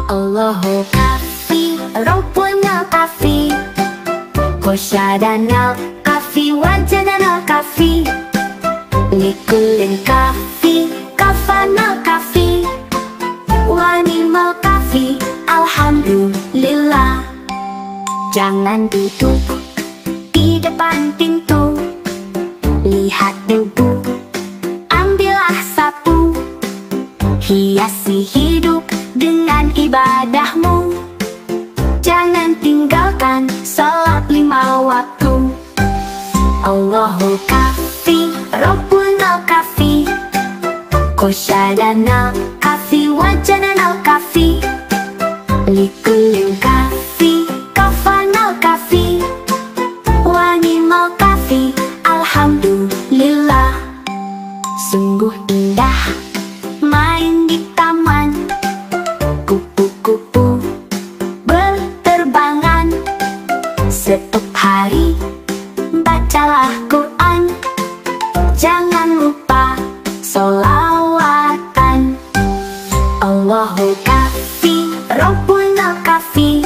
Allahu kafi, Rabbuna kafi, Qasyadana kafi, Wajadana kafi, Likullin kafi, Kafana kafi, Wanimal kafi, Alhamdulillah. Jangan duduk di depan pintu, lihat debu, ambillah sapu, hiasi hidup dengan ibadahmu. Jangan tinggalkan salat 5 waktu. Allahu kafi, Rabbuna kafi, Qasyadana kafi, Wajadana kafi, Likullin kafi, Kafana kafi, Wanimal kafi, Alhamdulillah. Sungguh indah main di taman, kupu-kupu berterbangan. Setiap hari bacalah Quran, jangan lupa sholawatan. Allahu kafi, Rabbuna kafi,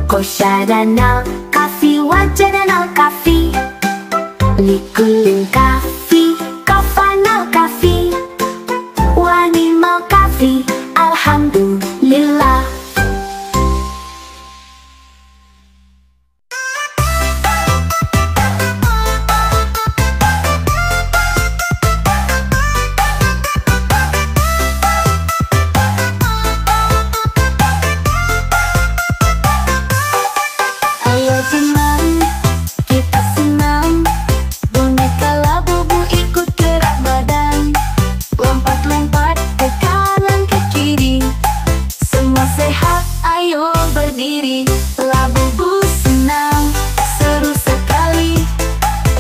Qasyadana kafi, Wajadana kafi, Likullin kafi, Kafana kafi, Wanimal kafi, Alhamdulillah. Ayo teman, kita senang. Boneka Labubu ikut gerak badan, lompat-lompat ke kanan ke kiri. Semua sehat, ayo berdiri. Labubu senang, seru sekali.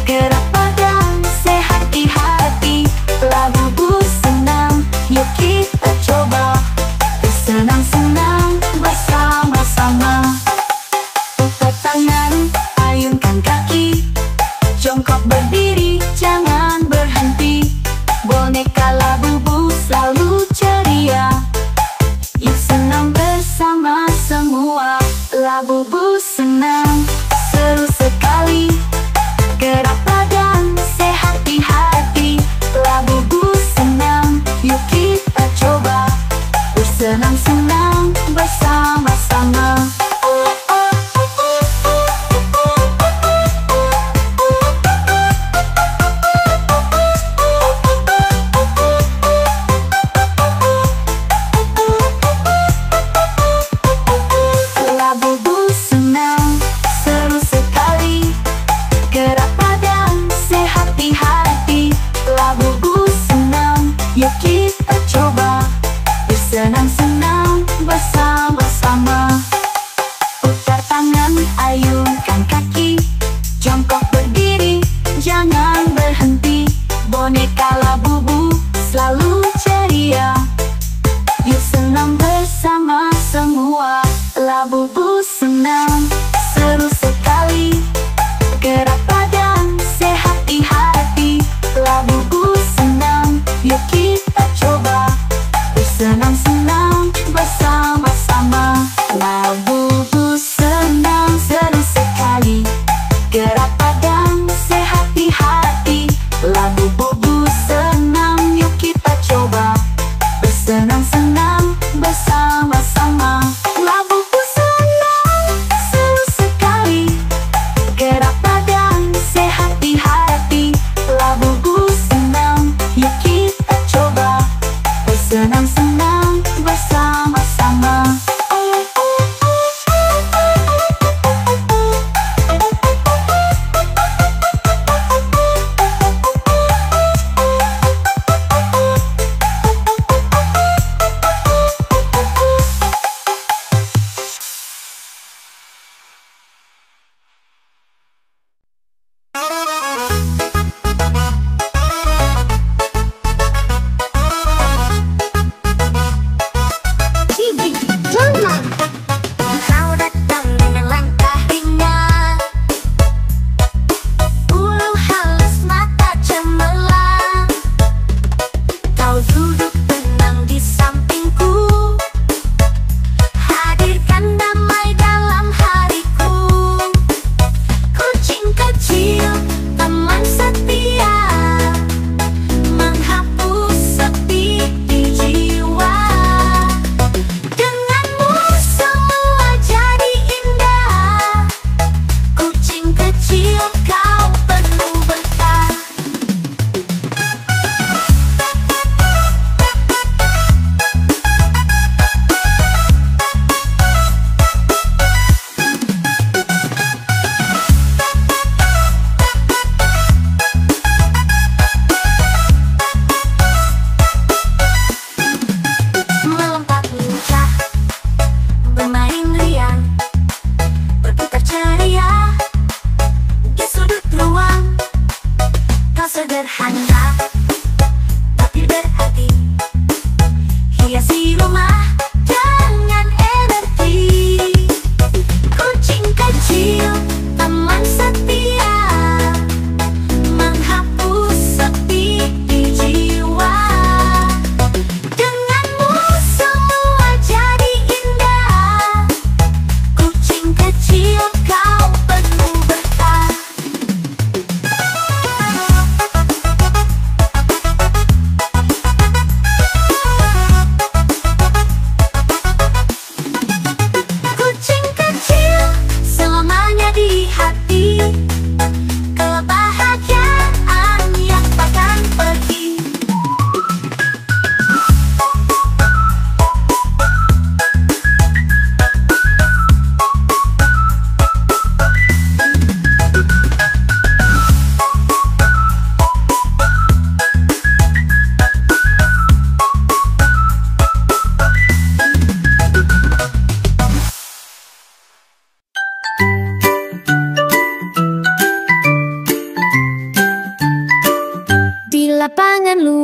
Gerak badan, sehat di hati. Labubu senang, yuk kita coba. Bersenang-senang bersama-sama. Putar tangan, ayunkan kaki, jongkok berdiri, jangan berhenti. Boneka Labubu selalu ceria, yuk senang bersama semua. Labubu senang, seru sekali. Gerak badan, sehat di hati. Labubu senang, yuk kita coba. Bersenang-senang bersama-sama. Labubu senang, seru sekali. Gerak badan, sehat di hati. Labubu senang, yuk kita coba. Bersenang-senang bersama-sama. Putar tangan, ayunkan kaki, jongkok berdiri, jangan berhenti. Boneka Labubu selalu ceria, yuk senang bersama semua. Labubu senang, seru sekali. Gerak badan, sehat di hati. Labubu senang, yuk kita coba. Bersenang-senang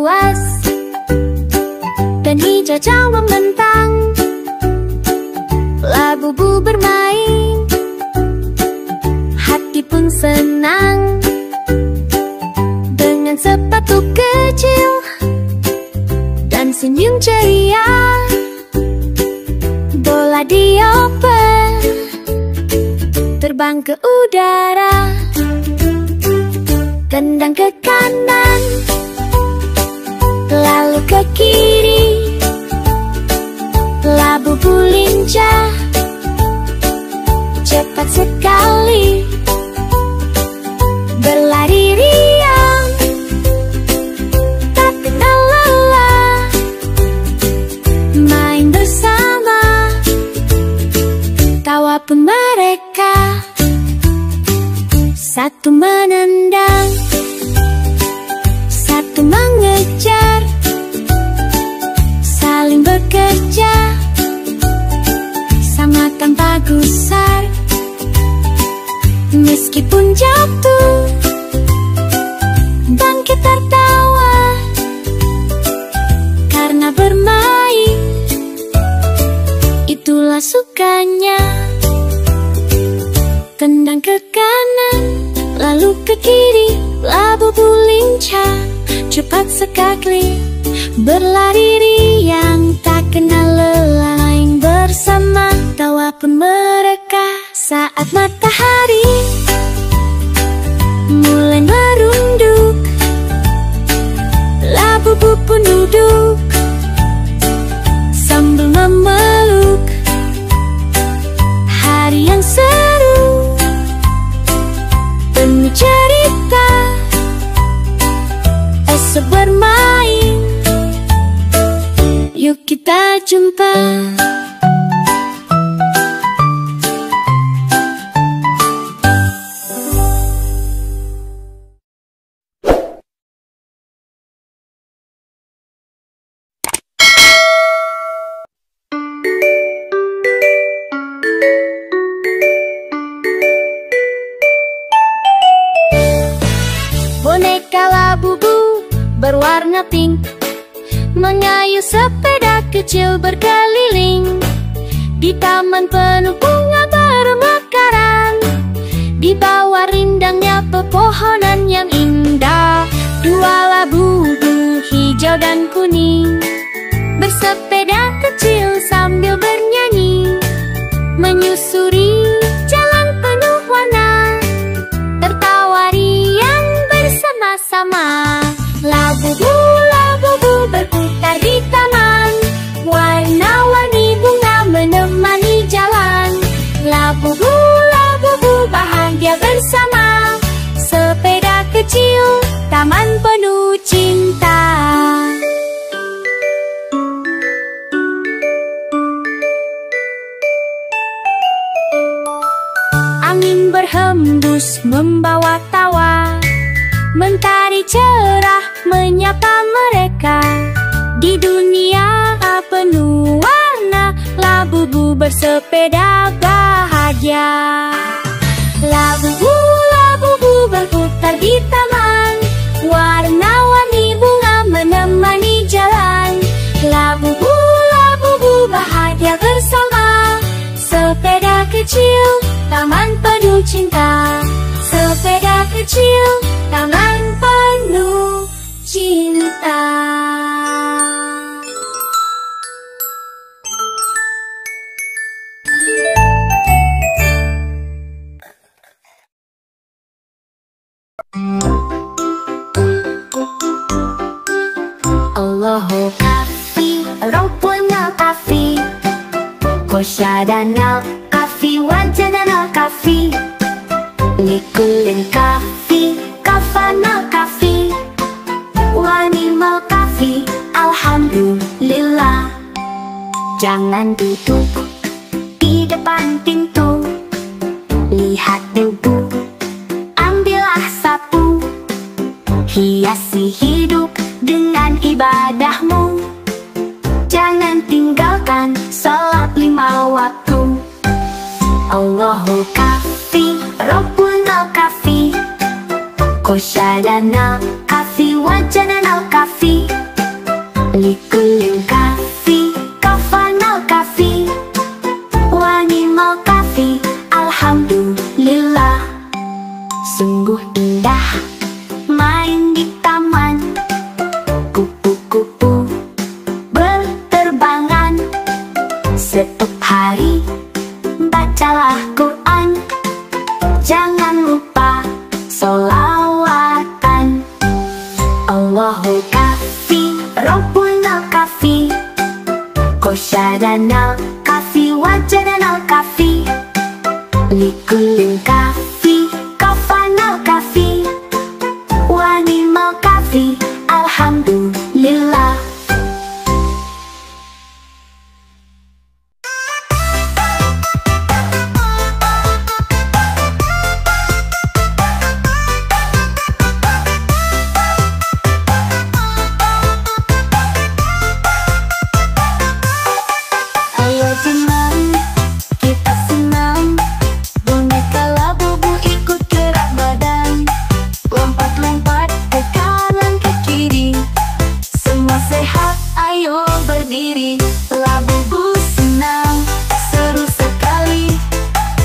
luas dan hijau membentang. Labu-bu bermain, hati pun senang. Dengan sepatu kecil dan senyum ceria, bola dioper terbang ke udara. Tendang ke kanan, lalu ke kiri. Labu-bu lincah, cepat sekali, berlari riang, tak kenal lelah, main bersama, tawa pun mereka. Satu menendang, satu mengejar, saling bekerja, sama tanpa gusar. Meskipun jatuh, bangkit tertawa, karena bermain itulah sukanya. Tendang ke kanan, lalu ke kiri. Labu-bu lincah, cepat sekali, berlari riang, tak kenal lelah, main bersama, tawa pun mereka. Saat matahari mulai merunduk, labu-bu pun duduk sambil memeluk. Hari yang seru, penuh cerita, esok bermain, yuk kita jumpa. Boneka labu-bu berwarna pink mengayuh sepeda kecil berkeliling di taman penuh bunga bermekaran, di bawah rindangnya pepohonan yang indah. Dua labu-bu hijau dan kuning bersepeda kecil sambil bernyanyi, menyusuri jalan penuh warna, tertawa riang bersama-sama. Labu-bu, labu-bu berputar di taman, warna-warni bunga menemani jalan. Labu-bu, labu-bu bahagia bersama, sepeda kecil, taman penuh cinta. Angin berhembus membawa tawa, mentari cerah menyapa mereka. Di dunia penuh warna, labu-bu bersepeda bahagia. Labu-bu, labu-bu berputar di taman, warna-warni bunga menemani jalan. Labu-bu, labu-bu bahagia bersama, sepeda kecil, taman penuh cinta. Sepeda kecil, taman penuh cinta. Allahu kafi, Rabbuna kafi, Kosyadana kafi, Wajadana kafi, Likulin kafi, Kafana kafi, Wanimal kafi, Alhamdulillah. Jangan duduk di depan pintu, lihat debu, ambillah sapu, hiasi hidup dengan ibadahmu. Jangan tinggalkan salat 5 waktu. Allahu kafi, Rabbuna kafi, Kosyadana kafi, Wajadana kafi, kafi, likulin kafi, kafanal kafi, wanimal kafi, alhamdulillah. Sungguh indah main di taman, kupu-kupu berterbangan. Setiap hari bacalah Quran, jangan lupa sholawatan. Allahul kafi, Rabbunal kafi, Qosyadanal kafi, Wajadanal kafi, likulin kafi, kafanal kafi, wanimal kafi, alhamdulillah. Ayo senang, kita senang, boneka Labubu ikut gerak badan, lompat-lompat ke kanan ke kiri, semua sehat, ayo berdiri. Labubu senang, seru sekali,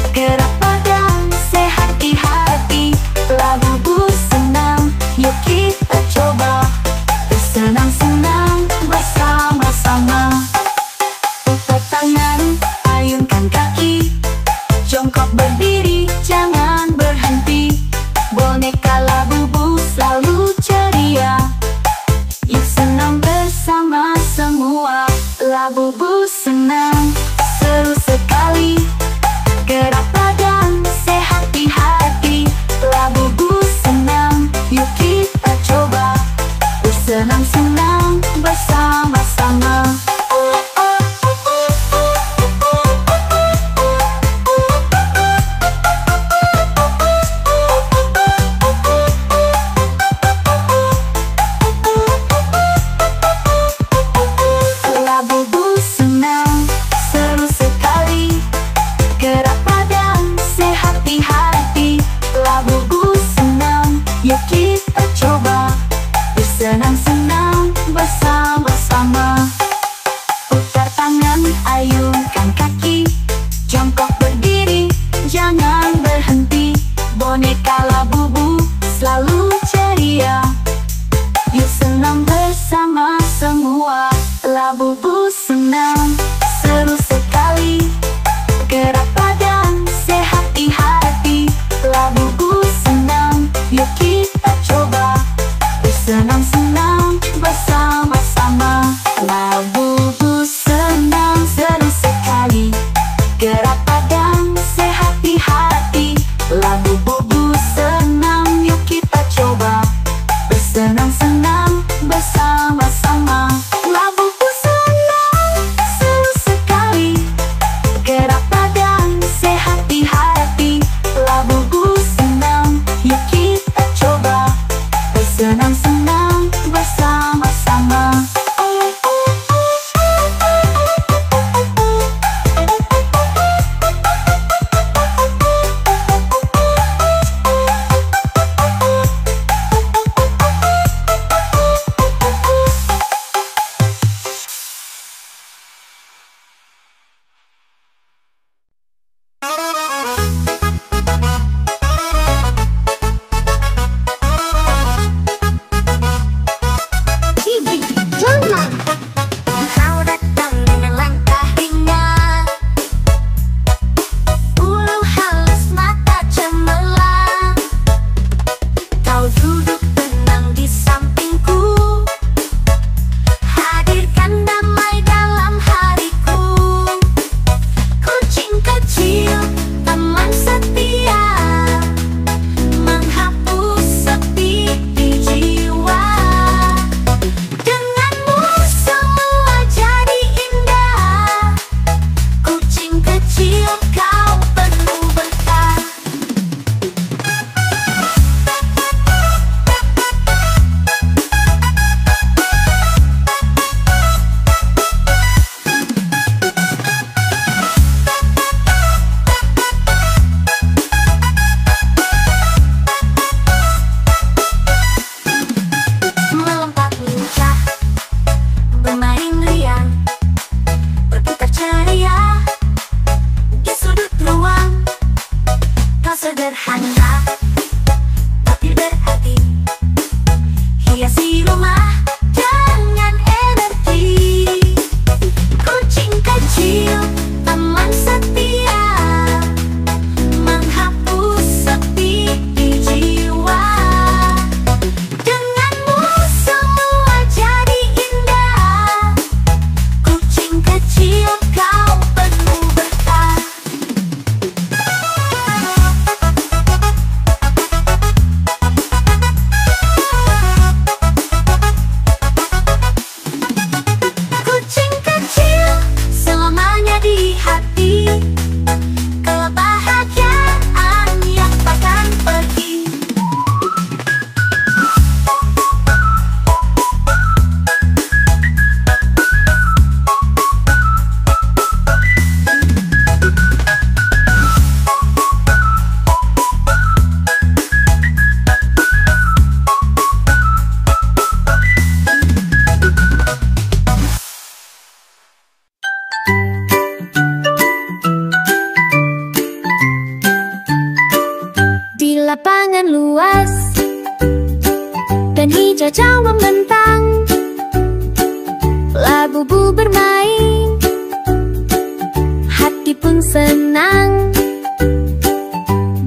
gerak badan, sehat di hati. Labubu senang, yuk kita coba bersenang-senang bersama-sama. Putar tangan, ayunkan kaki, jongkok berdiri, jangan berhenti. Boneka Labubu selalu ceria, yuk senang bersama semua. Labubu senang, seru sekali, gerak badan, sehat di hati. Labubu senang, yuk kita coba bersenang-senang bersama-sama. Labubu senang, seru sekali, gerak badan, sehat di hati. Labubu senang, yuk kita coba bersenang-senang bersama-sama. Putar tangan, ayunkan kaki, jongkok berdiri, jangan berhenti. Boneka Labubu selalu ceria, yuk senang bersama semua. Labubu senang, seru sekali, gerak badan, sehat di hati. Labubu senang, yuk kita coba bersenang-senang bersama-sama. Labubu senang, seru sekali, gerak badan, sehat di hati. Labubu senang, yuk kita coba bersenang-senang bersama-sama. Labubu senang, seru sekali, luas dan hijau membentang. Labu-bu bermain, hati pun senang.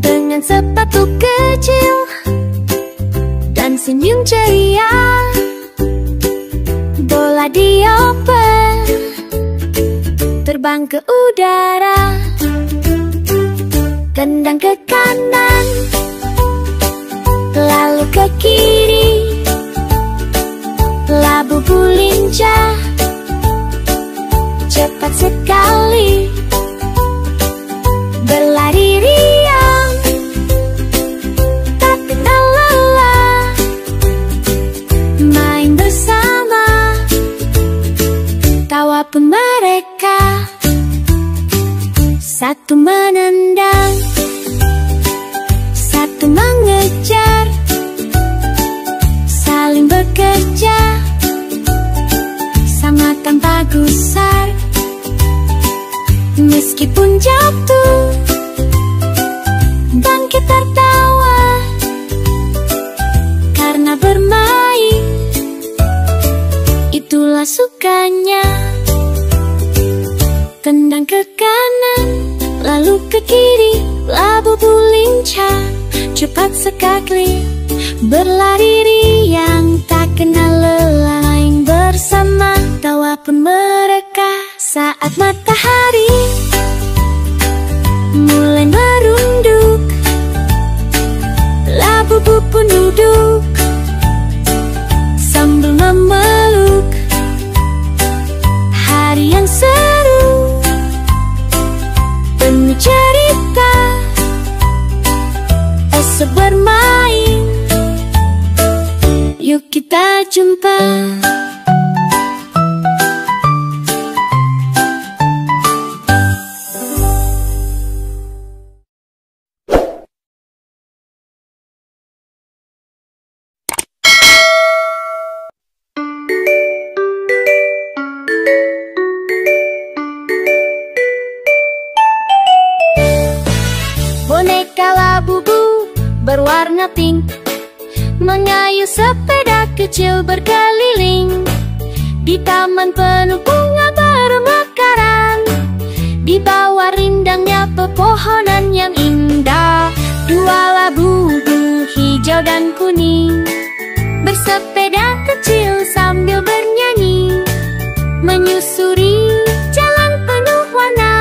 Dengan sepatu kecil dan senyum ceria, bola dioper terbang ke udara. Tendang ke kanan, lalu ke kiri. Labu-bu lincah, cepat sekali, berlari riang, tak kenal lelah. Main bersama, tawa pun mereka. Satu menendang, satu mengejar, saling bekerja sama tanpa gusar. Meskipun jatuh, bangkit tertawa, karena bermain itulah sukanya. Tendang ke kanan, lalu ke kiri. Labu-bu lincah, cepat sekali, berlari riang, tak kenal lelah. Main bersama, tawa pun mereka. Saat matahari mulai merunduk, labu-bu pun duduk sambil memeluk. Hari yang seru, penuh cerita, esok bermain, yuk kita jumpa. Boneka labu-bu berwarna pink mengayuh sepeda kecil berkeliling di taman penuh bunga bermekaran. Di bawah rindangnya pepohonan yang indah, dua labu-bu hijau dan kuning bersepeda kecil sambil bernyanyi, menyusuri jalan penuh warna,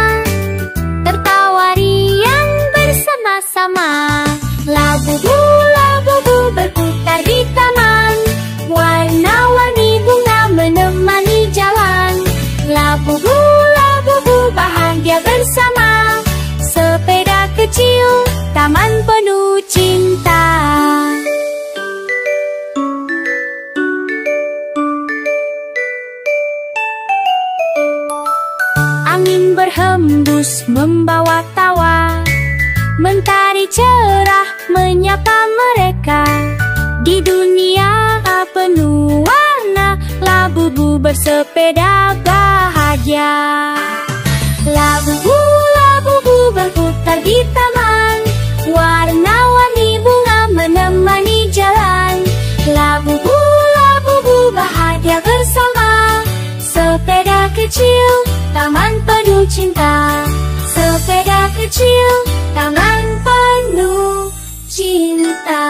tertawa riang bersama-sama. Labu-bu, labu-bu berputar di taman, warna-warni bunga menemani jalan. Labu-bu, labu-bu bahagia bersama, sepeda kecil, taman penuh cinta. Angin berhembus membawa tawa, mentari cerah menyapa mereka. Di dunia penuh warna, labu-bu bersepeda bahagia. Labu-bu, labu-bu berputar di taman, warna-warni bunga menemani jalan. Labu-bu, labu-bu bahagia bersama, sepeda kecil, taman penuh cinta. Sepeda kecil, taman penuh cinta.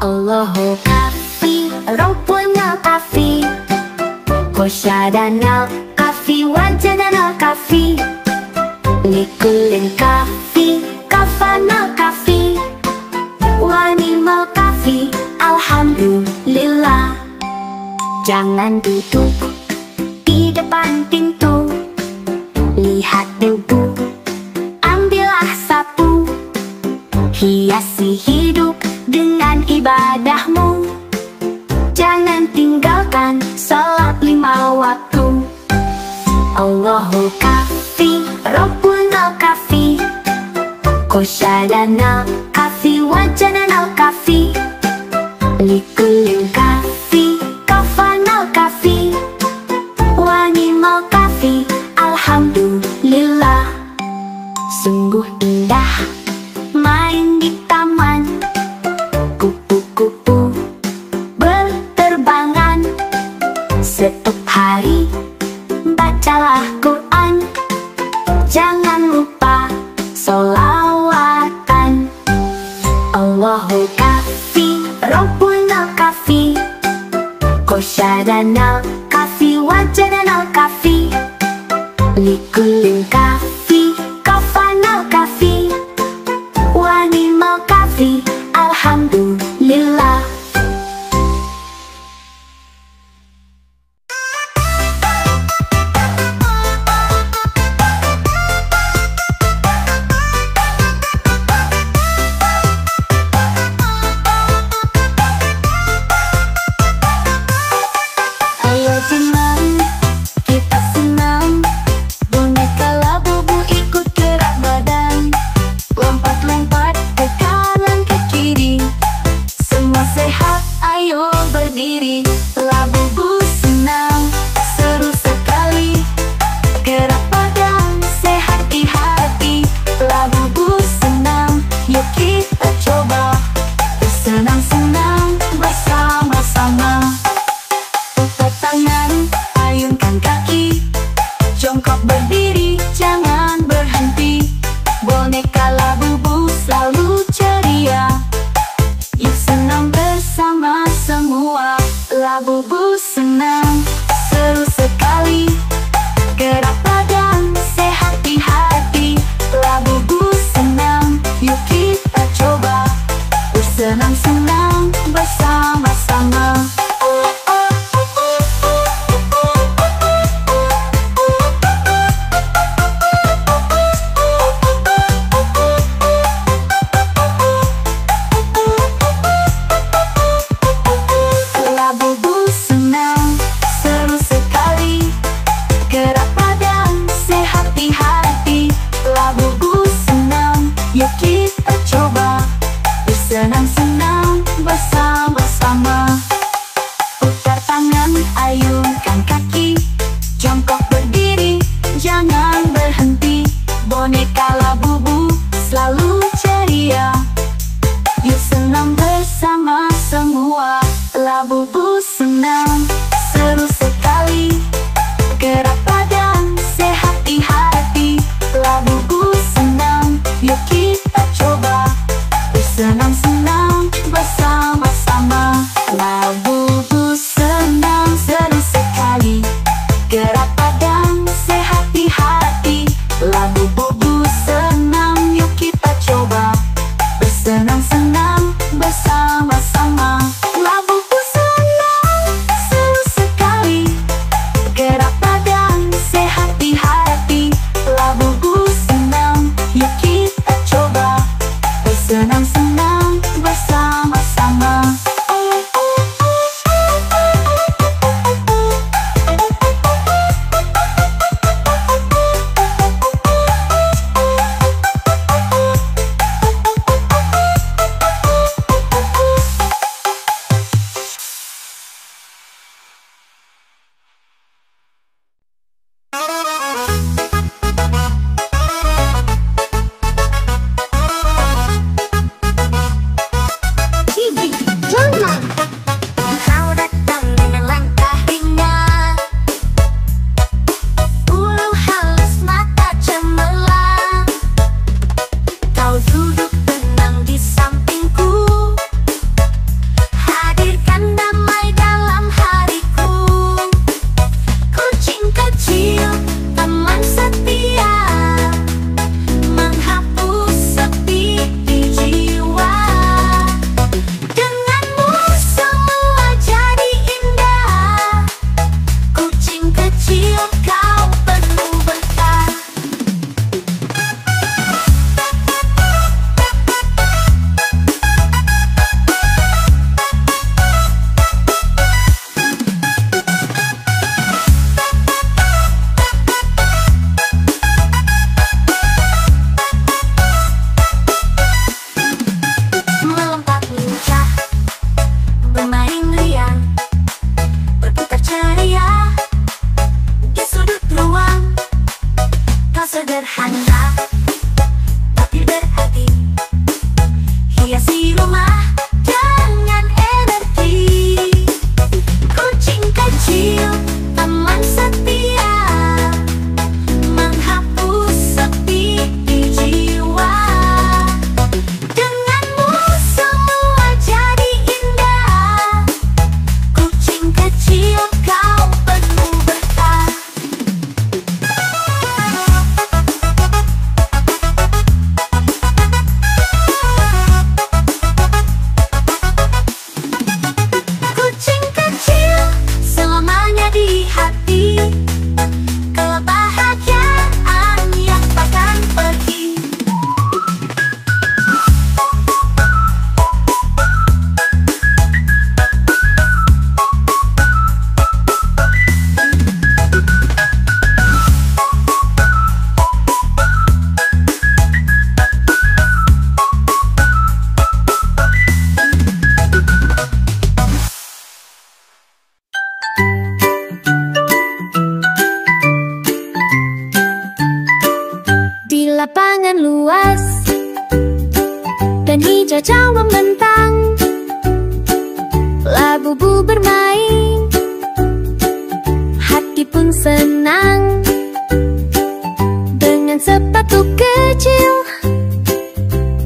Allahu kafi, Rabbuna kafi, Kosyadana kafi, wajadana kafi, Likulin kafi, kafana kafi, wanimal kafi, alhamdulillah. Jangan duduk di depan pintu, lihat debu, ambillah sapu, hiasi hidup dengan ibadahmu. Jangan tinggalkan salat 5 waktu. Allahu kafi, Rabbuna kafi, Koshadana kafi wajanana kafi Likulin kafi kafana kafi Wanimo kafi alhamdulillah. Sungguh indah main di taman, kupu-kupu berterbangan. Setiap hari bacalah Quran, jangan lupa sholawatan. Allahu kafi Rabbuna kafi Koshadana kafi wajanana kafi Likulin kafi kafana kafi Wanimo kafi alhamdulillah. Ayo senang, kita senang. Boneka Labubu ikut gerak badan, lompat-lompat ke kanan ke kiri. Semua sehat, ayo berdiri. Labubu senang, seru sekali. Gerak badan, sehat di hati. Labubu senang, yuk kita coba. Bersenang-senang bersama-sama. Putar tangan, ayunkan kaki. Jongkok berdiri, jangan berhenti. Boneka Labubu selalu ceria. Yuk senang bersama semua. Labubu senang, seru sekali. Gerak badan, sehat di hati. Labubu senang, yuk kita coba. Bersenang-senang bersama-sama. Labubu senang, seru sekali. Gerak badan, sehat di hati. Labubu senang, yuk kita coba. Bersenang-senang bersama-sama. Putar tangan, ayunkan kaki. Jongkok berdiri, jangan berhenti. Boneka Labubu selalu ceria. Yuk senang bersama semua. Labubu senang, seru sekali. Gerak badan, sehat di hati. Labubu senang, yuk kita coba. Bersenang-senang bersama-sama. Labubu senang, seru sekali. Gerak badan, sehat di hati. Labubu senang, yuk kita coba. Bersenang-senang bersama-sama. Labubu senang, seru sekali. Gerak badan, sehat di hati. Labubu senang, yuk kita coba. Bersenang-senang bersama-sama. Kau datang dengan langkah ringan, bulu halus, mata cemerlang. Kau duduk tenang di sampingku, hadirkan damai dalam hariku. Kucing kecil, teman setia, menghapus sepi di jiwa. Denganmu semua jadi indah. Kucing kecil, kau penuh berkah. sederhana tapi berhati. Hiasi rumah dengan energi. Kucing kecil, teman setia, menghapus sepi di jiwa. Denganmu semua jadi indah. Kucing kecil, kau penuh berkah. Kucing kecil selamanya di hati. Kebahagiaan yang takkan pergi. Di lapangan luas dan hijau membentang, labu-labu bermain, hati pun senang. Dengan sepatu kecil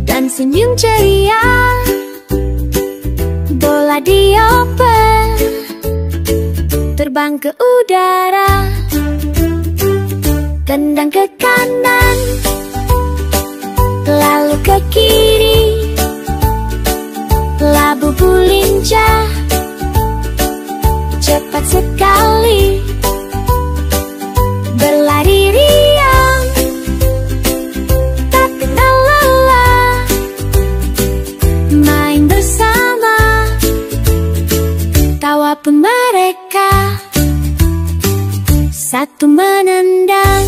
dan senyum ceria, bola dioper terbang ke udara. Tendang ke kanan, lalu ke kiri, labu-labu lincah, cepat sekali, berlari riang, tak kenal lelah, main bersama, tawa pun mereka. Satu menendang,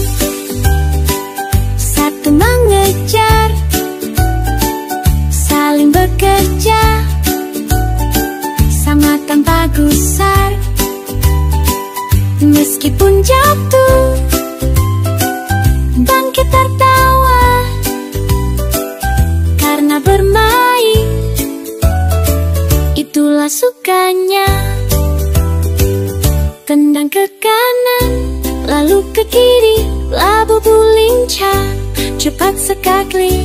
satu mengejar, saling bekerja, sama tanpa gusar. Meskipun jatuh, bangkit tertawa, karena bermain, itulah sukanya. Tendang ke kanan, lalu ke kiri, labu-labu lincah, cepat sekali,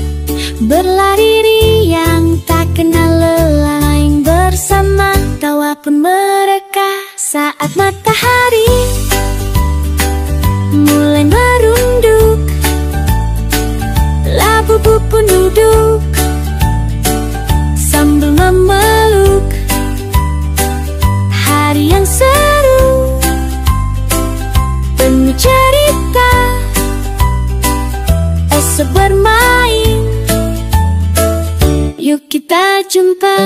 berlari riang, tak kenal lelah, main bersama, tawa pun mereka. Saat matahari mulai merunduk, labu-labu pun duduk sambil memeluk. Hari yang seru, penuh cerita, esok bermain, yuk kita jumpa.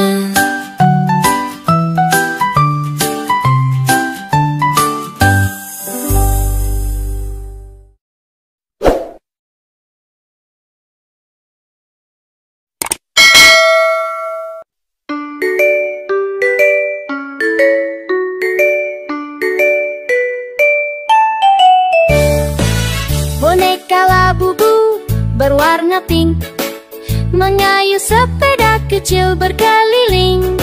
Boneka labu-labu berwarna pink mengayuh sepeda kecil berkeliling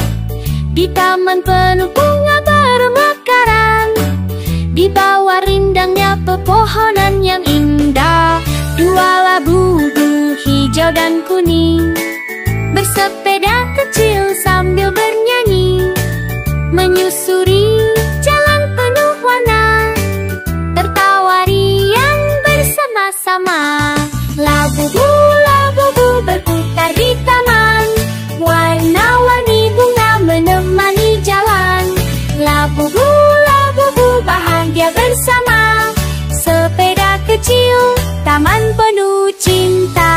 di taman penuh bunga bermekaran. Di bawah rindangnya pepohonan yang indah, dua labu-labu hijau dan kuning bersepeda kecil sambil bernyanyi, menyusuri jalan penuh warna, tertawa riang bersama-sama. Labu-labu berputar di taman, warna-warni bunga menemani jalan. Labu-labu bahagia bersama, sepeda kecil, taman penuh cinta.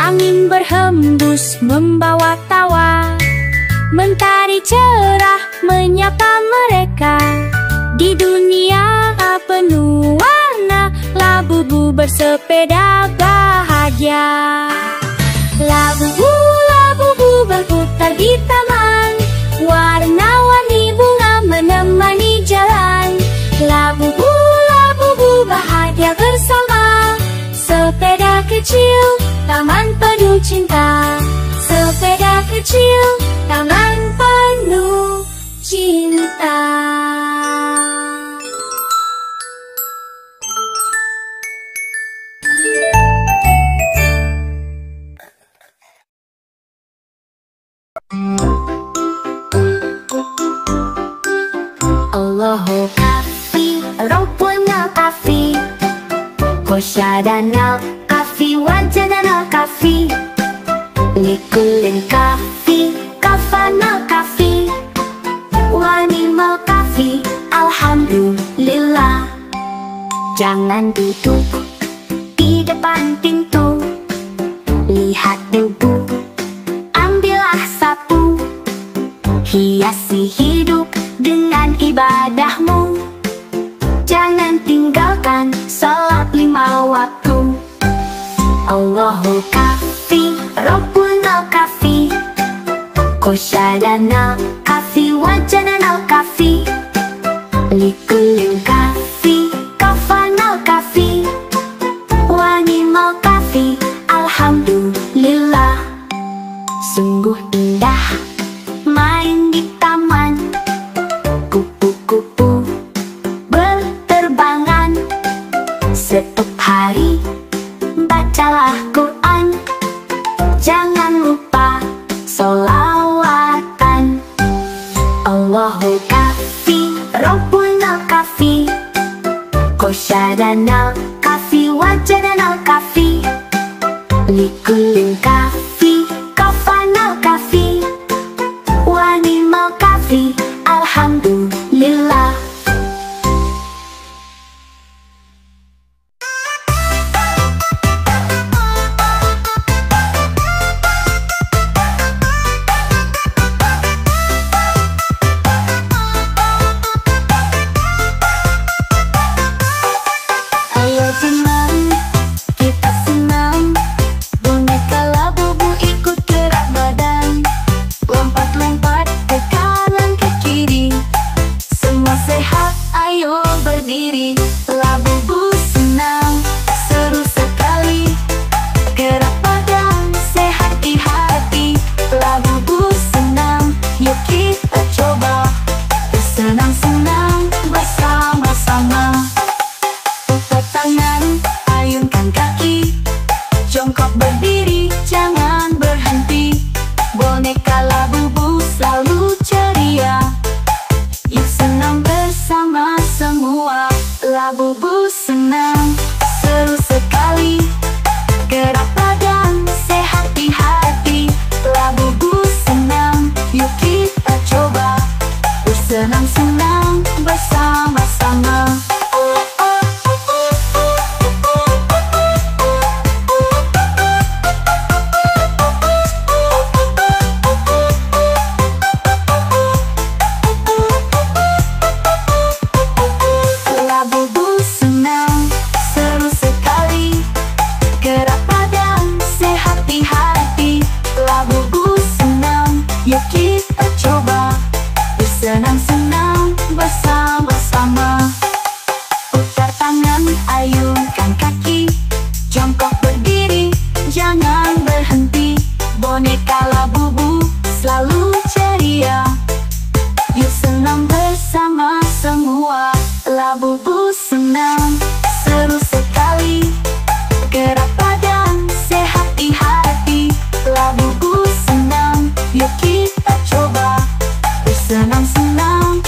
Angin berhembus membawa tawa, mentari cerah menyapa mereka. Di dunia penuh warna, labu-labu bersepeda bahagia. Labu-labu berputar di taman, warna cinta. Sepeda kecil, taman penuh cinta. Allahu kafi, Rabbuna kafi, Qasyadana kafi, Wajadana kafi, Likulin kafi, Kafana kafi, Wanimal kafi, Alhamdulillah. Jangan duduk di depan pintu, lihat debu, ambillah sapu, hiasi hidup dengan ibadahmu. Jangan tinggalkan salat 5 waktu. Allahu kafi, Rabbuna kafi, Qasyadana kafi, Wajadana kafi, Likulin kafi, Kafana kafi, Wanimal kafi, Alhamdulillah. Sungguh indah main di taman, kupu-kupu berterbangan. Setiap hari bacalah Quran, jangan lupa sholawatan. Allahu kafi, Rabbuna kafi, Qasyadana kafi, Wajadana kafi, Likulin kafi, Kafana kafi, Wanimal kafi, Alhamdulillah. Ayo teman, kita senam, boneka labubu ikut gerak badan, lompat-lompat ke kanan ke kiri, semua sehat, ayo berdiri. Labubu senam, seru sekali, gerak badan, sehat di hati. Labubu senam, yuk kita coba, bersenang-senang bersama-sama. Putar tangan, ayunkan kaki, jongkok berdiri, jangan berhenti. Boneka labubu selalu ceria, yuk senam bersama semua. Labubu senam, seru sekali, gerak badan, sehat di hati. Labubu senam, yuk kita coba, bersenang-senang bersama-sama. Labubu senam, seru sekali, gerak badan, sehat di hati. Labubu senam, yuk kita coba, bersenang-senang bersama-sama. Putar tangan, ayunkan kaki, jongkok berdiri, jangan berhenti. Boneka labubu selalu ceria, yuk senam bersama semua. Labubu senam, seru sekali, gerak badan, sehat di hati. Labubu senam, yuk kita coba, bersenang-senang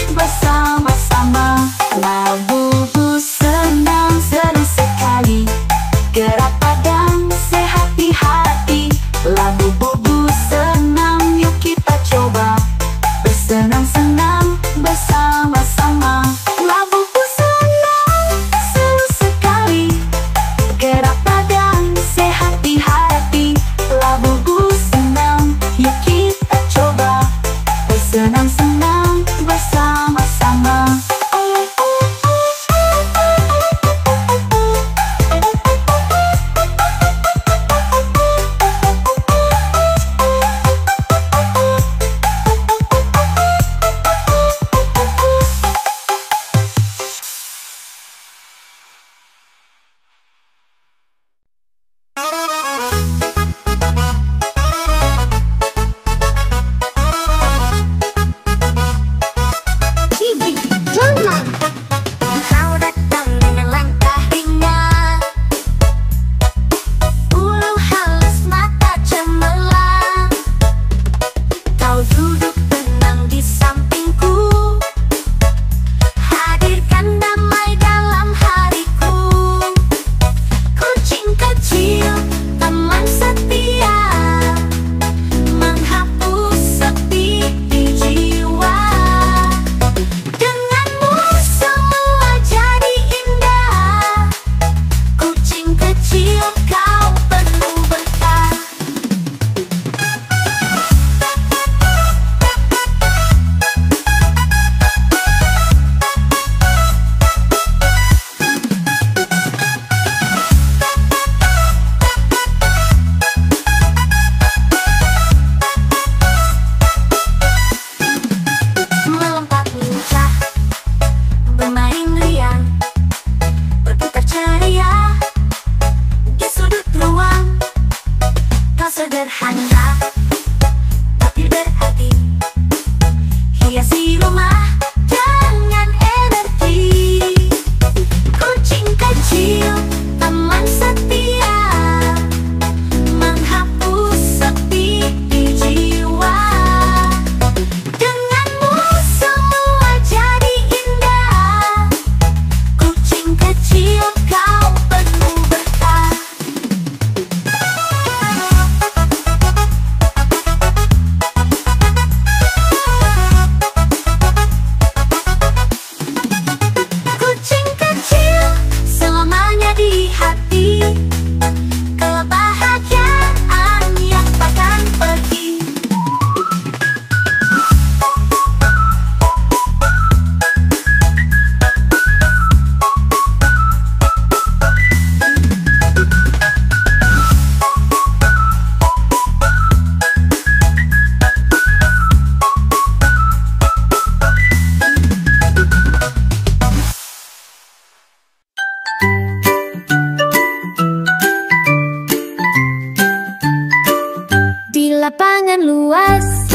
luas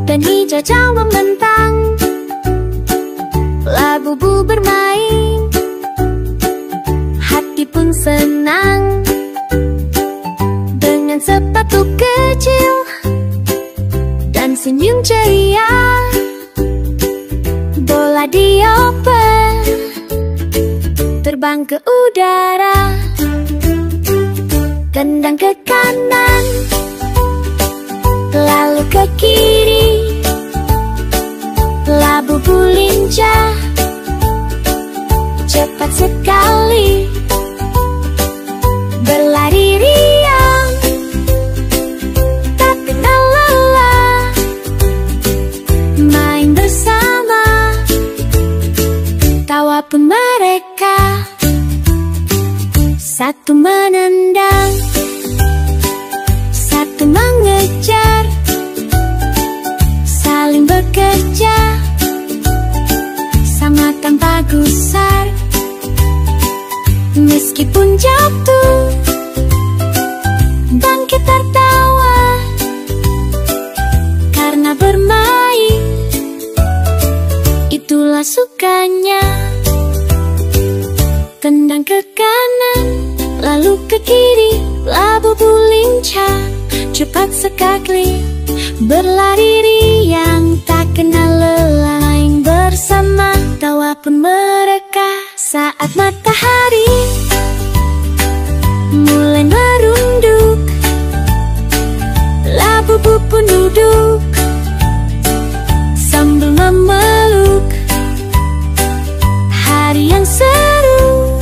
dan hijau membentang. Labu-bu bermain, hati pun senang. Dengan sepatu kecil dan senyum ceria, bola dioper terbang ke udara. Tendang ke kanan, lalu ke kiri. Labu-bu lincah, cepat sekali, berlari riang, tak kenal lelah. Main bersama, tawa pun mereka. Satu menendang, satu mengejar, saling bekerja, sama tanpa gusar. Meskipun jatuh, bangkit tertawa, karena bermain itulah sukanya. Tendang ke kanan, lalu ke kiri. Labu-bu lincah, cepat sekali, berlari riang, tak kenal lelah. Main bersama, tawa pun mereka. Saat matahari mulai merunduk, labu-bu pun duduk sambil memeluk. Hari yang seru,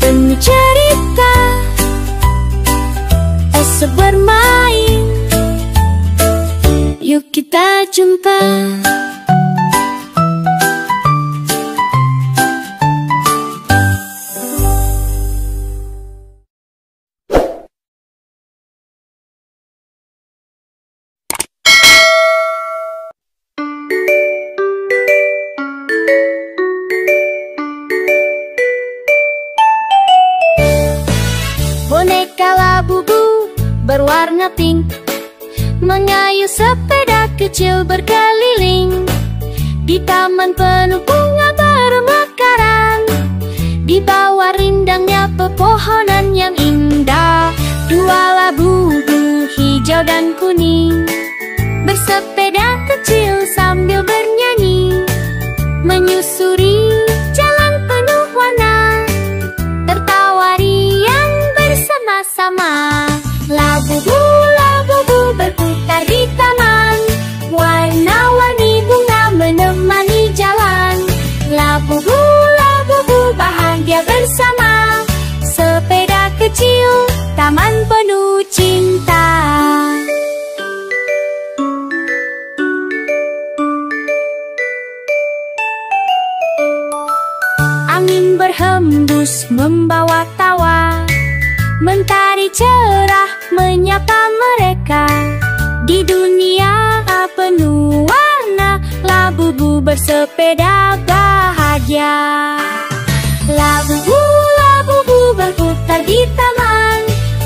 penuh cerita, esok bermain, yuk kita jumpa. Boneka labu-bu berwarna pink mengayuh sepeda kecil berkeliling. Di taman penuh bunga bermekaran, di bawah rindangnya pepohonan yang indah. Dua labu-bu hijau dan kuning bersepeda kecil sambil bernyanyi, menyusuri jalan penuh warna, tertawa riang bersama-sama. Labu-bu, labu-bu berputar di taman, warna-warni bunga menemani jalan. Labu-bu, labu-bu bahagia bersama, sepeda kecil, taman penuh cinta. Angin berhembus membawa tawa, mentari cerah menyapa mereka. Di dunia penuh warna, labu-bu bersepeda bahagia. Labu-bu, labu-bu berputar di taman,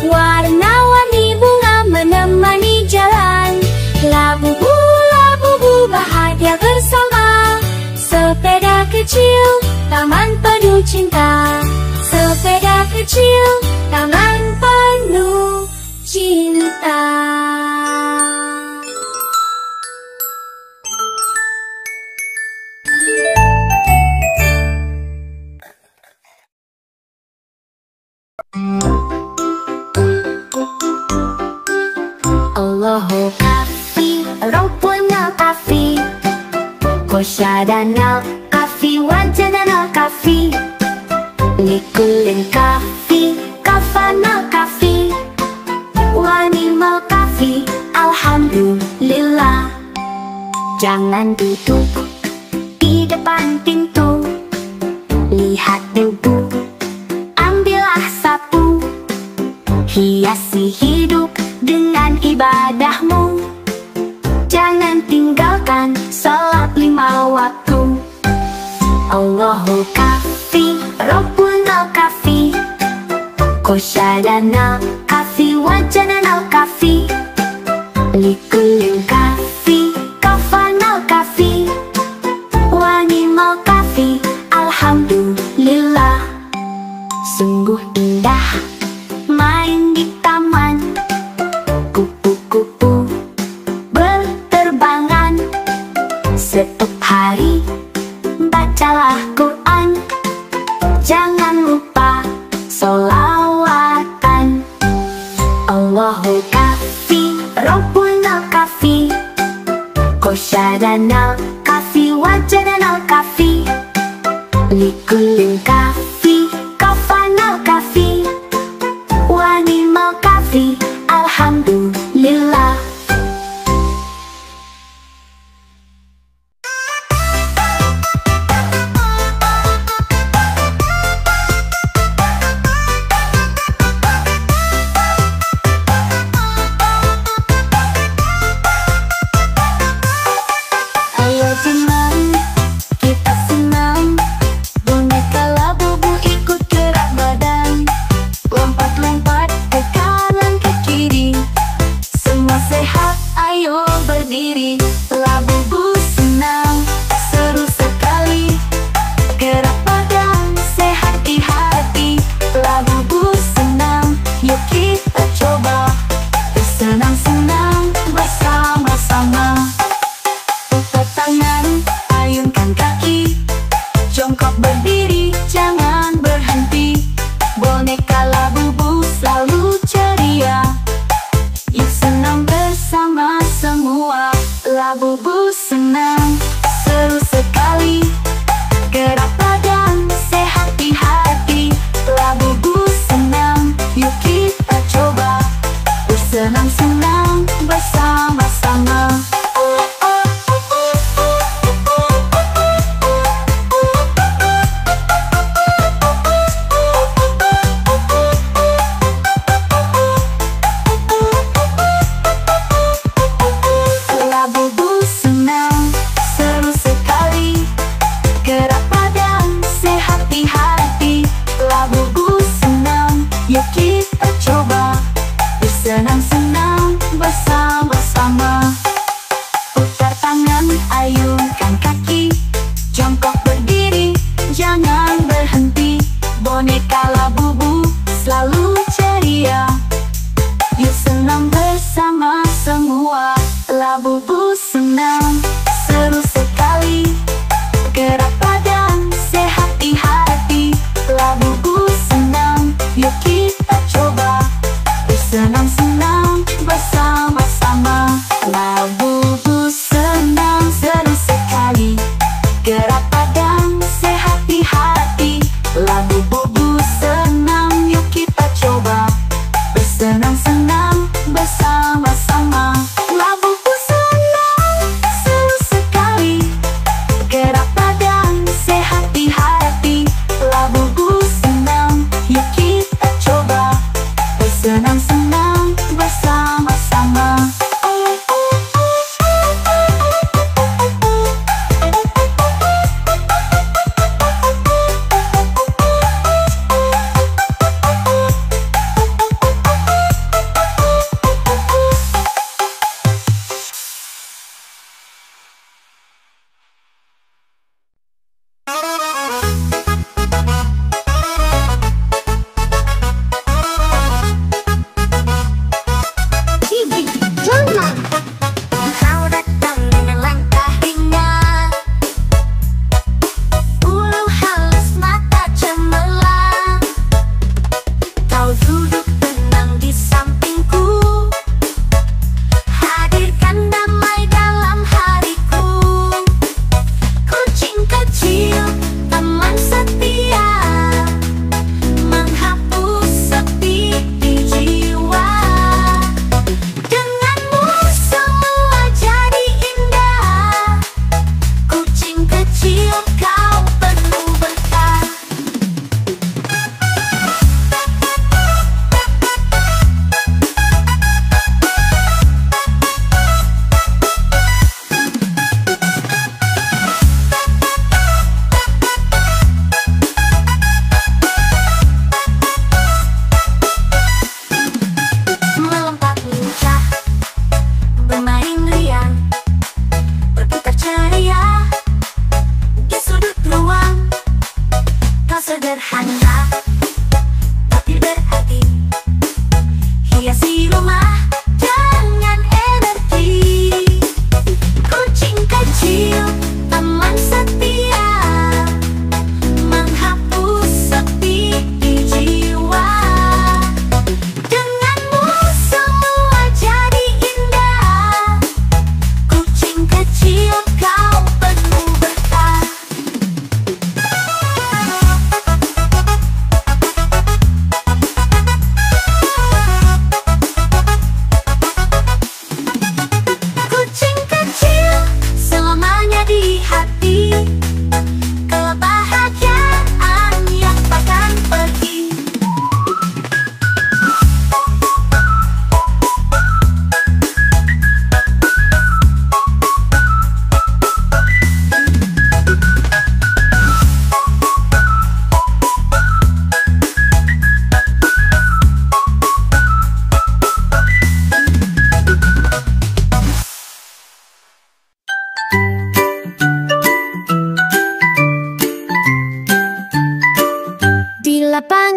warna-warni bunga menemani jalan. Labu-bu, labu-bu bahagia bersama, sepeda kecil, taman penuh cinta. Sepeda kecil, taman penuh cinta. Allahu kafi, Rabbuna kafi, Kosyadana kafi, Wajadana kafi, Likulin kafi, Kafana kafi, Wanimal kafi, Alhamdulillah. Jangan duduk di depan pintu, lihat debu, ambillah sapu, hiasi hidup dengan ibadahmu. Jangan tinggalkan salat 5 waktu. Allahu kafi, Rabbuna kafi, Kosyadana kafi wajanana kafi Likulin kafi kafana kafi Wanimal kafi alhamdulillah. Sungguh indah main di taman, kupu-kupu berterbangan. Setiap hari bacalah Quran, jangan lupa sholawatan. Allahu kafi Rabbuna kafi Kosyadana kafi wajanana kafi Likulin kafi kafana kafi Wanimal kafi alhamdulillah. Ayo senang, kita senang. Boneka Labubu ikut gerak badan, lompat-lompat ke kanan ke kiri. Semua sehat, ayo berdiri. Labubu senang, seru sekali. Gerak badan, sehat di hati. Labubu senang, yuk kita coba. Bersenang-senang bersama-sama. Putar tangan, ayunkan kaki. Jongkok berdiri, jangan berhenti. Boneka Labubu selalu ceria. Yuk senang bersama semua. Labubu senang, seru sekali. Gerak badan, sehat di hati. Labubu senang, yuk kita coba. Bersenang-senang bersama-sama. Labubu senang, seru sekali. Gerak badan, sehat di hati. Labubu senang, yuk kita coba. Bersenang-senang bersama-sama. Putar tangan, ayunkan kaki. Jongkok berdiri, jangan berhenti. Boneka Labubu selalu ceria. Yuk senang bersama semua. Labubu senang, seru sekali. Gerak badan, sehat di hati. Labubu senang, yuk kita coba. Bersenang-senang bersama-sama. Labubu senang, seru sekali. Gerak badan, sehat di hati. Labubu senang, yuk kita coba. Bersenang-senang bersama-sama. Labubu senang, seru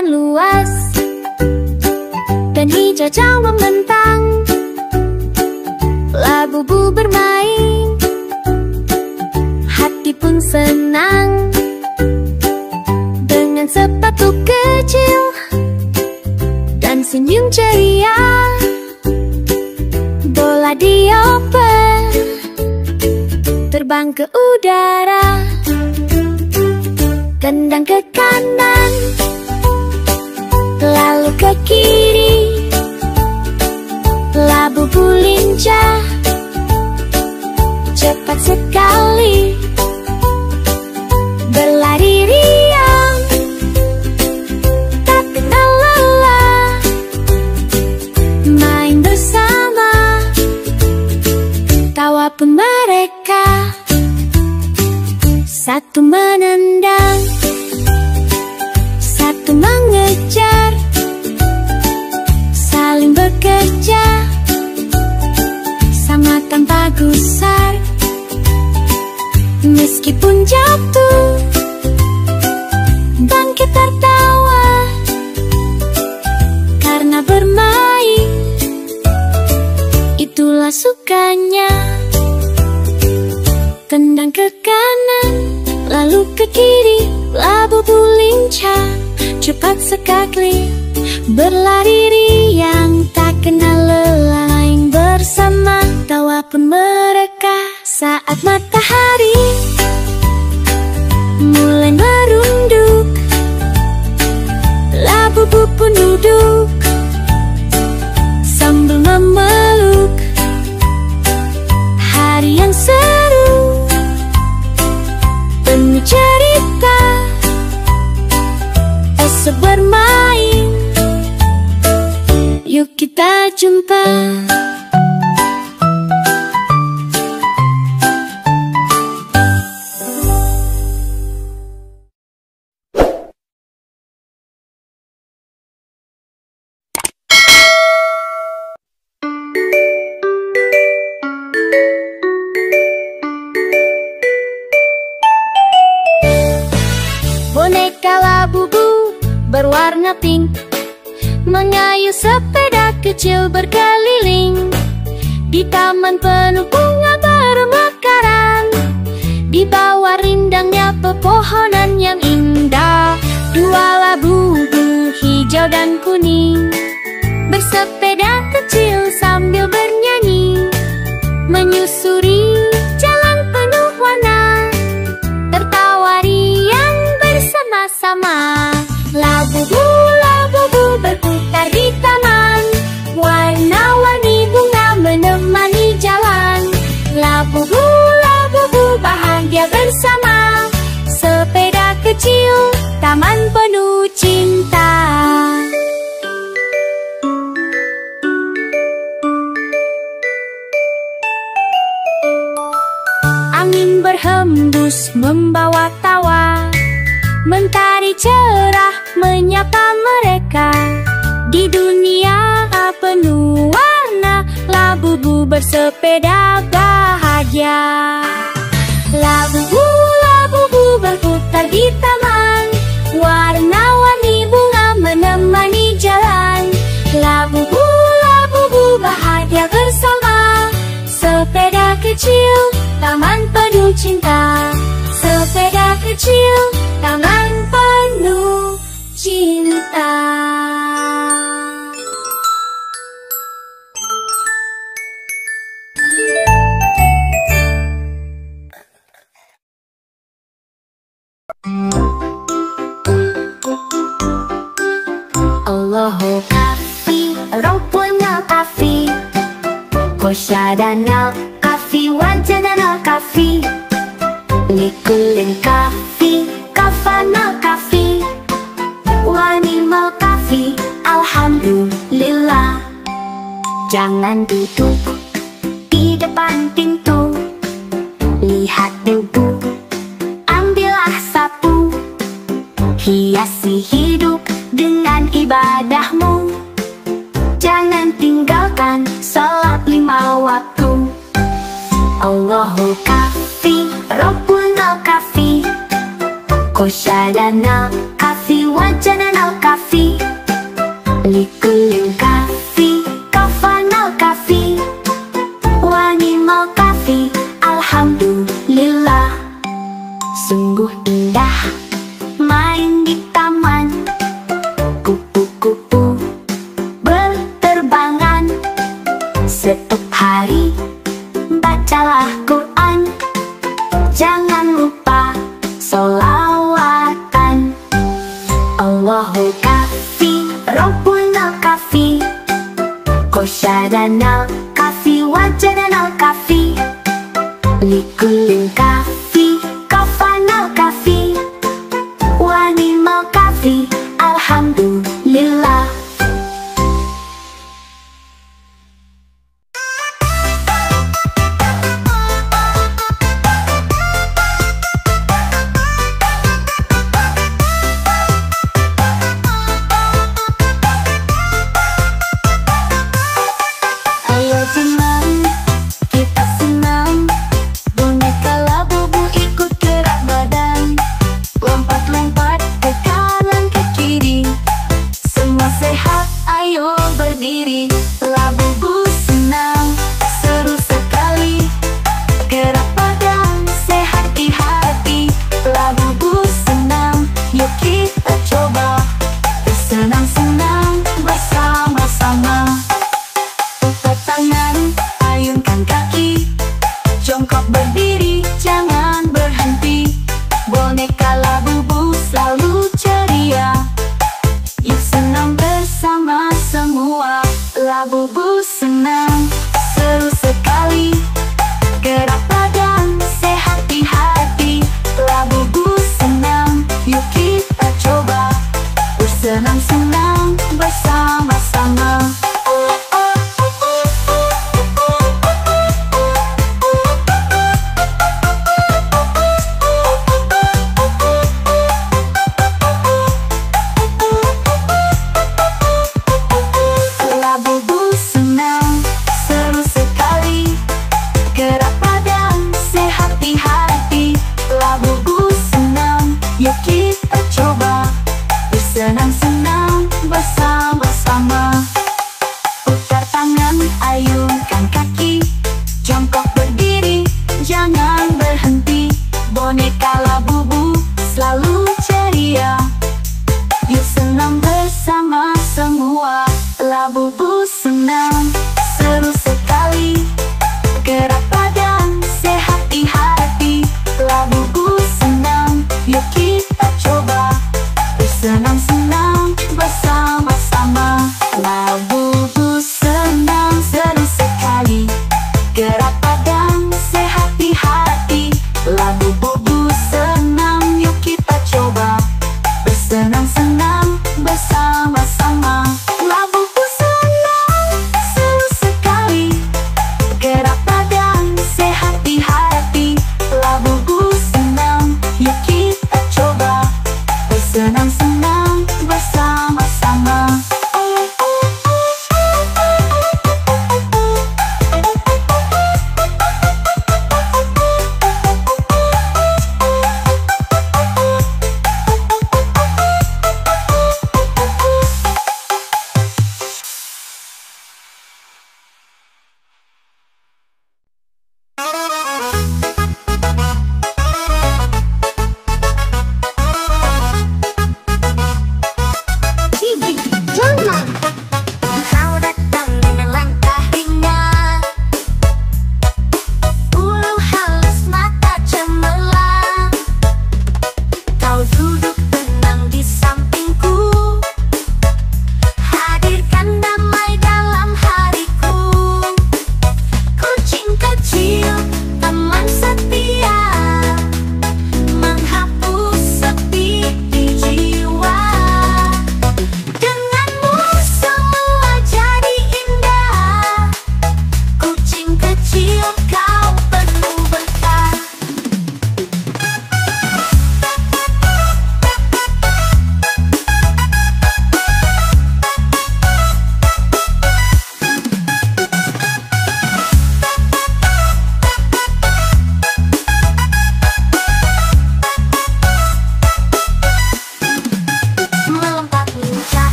dengan luas dan hijau membentang. Labubu bermain, hati pun senang. Dengan sepatu kecil dan senyum ceria, bola dioper terbang ke udara. Tendang ke kanan, lalu ke kiri. Labubu lincah, cepat sekali, berlari riang, tak kenal lelah. Main bersama, tawa pun mereka. Satu menendang, satu mengejar, saling bekerja, sama tanpa gusar. Meskipun jatuh, bangkit tertawa, karena bermain itulah sukanya. Tendang ke kanan, lalu ke kiri. Labubu lincah, cepat sekali, berlari riang, tak kenal lelah. Main bersama, tawa pun mereka. Saat matahari mulai merunduk, labubu pun duduk sambil memeluk. Hari yang seru, penuh cerita, esok bermain, yuk kita jumpa. Boneka labubu berwarna pink mengayuh sepeda kecil berkeliling di taman penuh bunga bermekaran. Di bawah rindangnya pepohonan yang indah, dua labubu hijau dan kuning bersepeda kecil sambil bernyanyi, menyusuri jalan penuh warna, tertawa riang bersama-sama. Labubu, labubu berputar di taman, warna-warni bunga menemani jalan. Labubu, labubu bahagia bersama, sepeda kecil, taman penuh cinta. Angin berhembus membawa tawa, mentari cerah menyapa mereka. Di dunia penuh warna, labubu bersepeda bahagia. Labubu, labubu berputar di taman, warna-warni bunga menemani jalan. Labubu, labubu bahagia bersama, sepeda kecil, taman penuh cinta. Sepeda kecil, taman penuh cinta. Allahu kafi, Rabbuna kafi, Kosyadana kafi, wajadana kafi, Likulin kafi, kafana kafi, wanimal kafi, alhamdulillah. Jangan duduk di depan pintu, lihat debu, ambillah sapu, hiasi hidup dengan ibadahmu. Jangan tinggalkan salat 5 waktu. Allahu kafi, Rabbuna kafi, Kosyadana kafi, wajadana kafi, Likulin Kahfi, Kafana Kahfi, Wanimal Kahfi, alhamdulillah. Sungguh indah main di taman, kupu-kupu berterbangan. Setiap hari bacalah Quran, jangan lupa sholawatan. Allahu Kahfi, Rabbuna Kahfi, Qasyadanal Kahfi, Wajadanal Kahfi. Likulin Kahfi, Kafanal Kahfi, Wanimal Kahfi, alhamdulillah.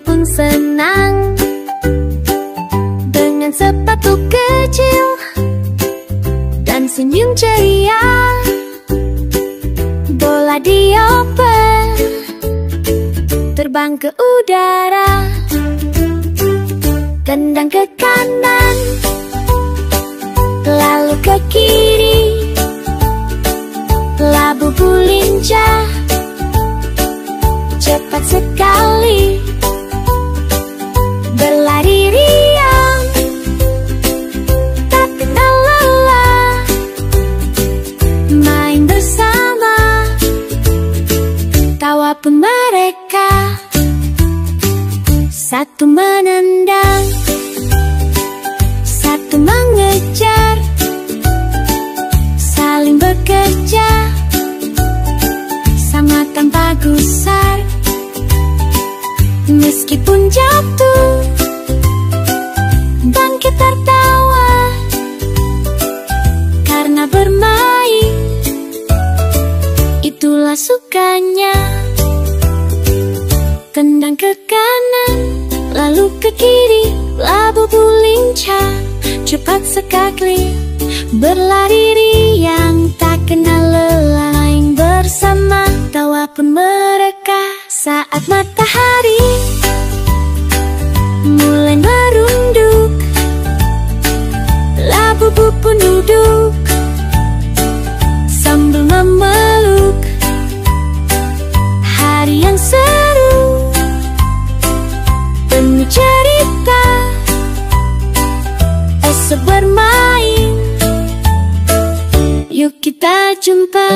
pun senang dengan sepatu kecil dan senyum ceria. Bola dioper terbang ke udara, tendang ke kanan lalu ke kiri. Labu-labu lincah cepat sekali berlari riang, tak kenal lelah, main bersama. Tawa pun mereka, satu menendang, satu mengejar, saling bekerja sama tanpa gusar. Meskipun jatuh, bangkit tertawa, karena bermain itulah sukanya. Tendang ke kanan, lalu ke kiri. Labu-labu lincah cepat sekali berlari riang, tak kenal lelah, main bersama. Tawa pun mereka saat matahari mulai merunduk. Labu-labu pun duduk sambil memeluk. Hari yang seru penuh cerita, esok bermain, yuk kita jumpa.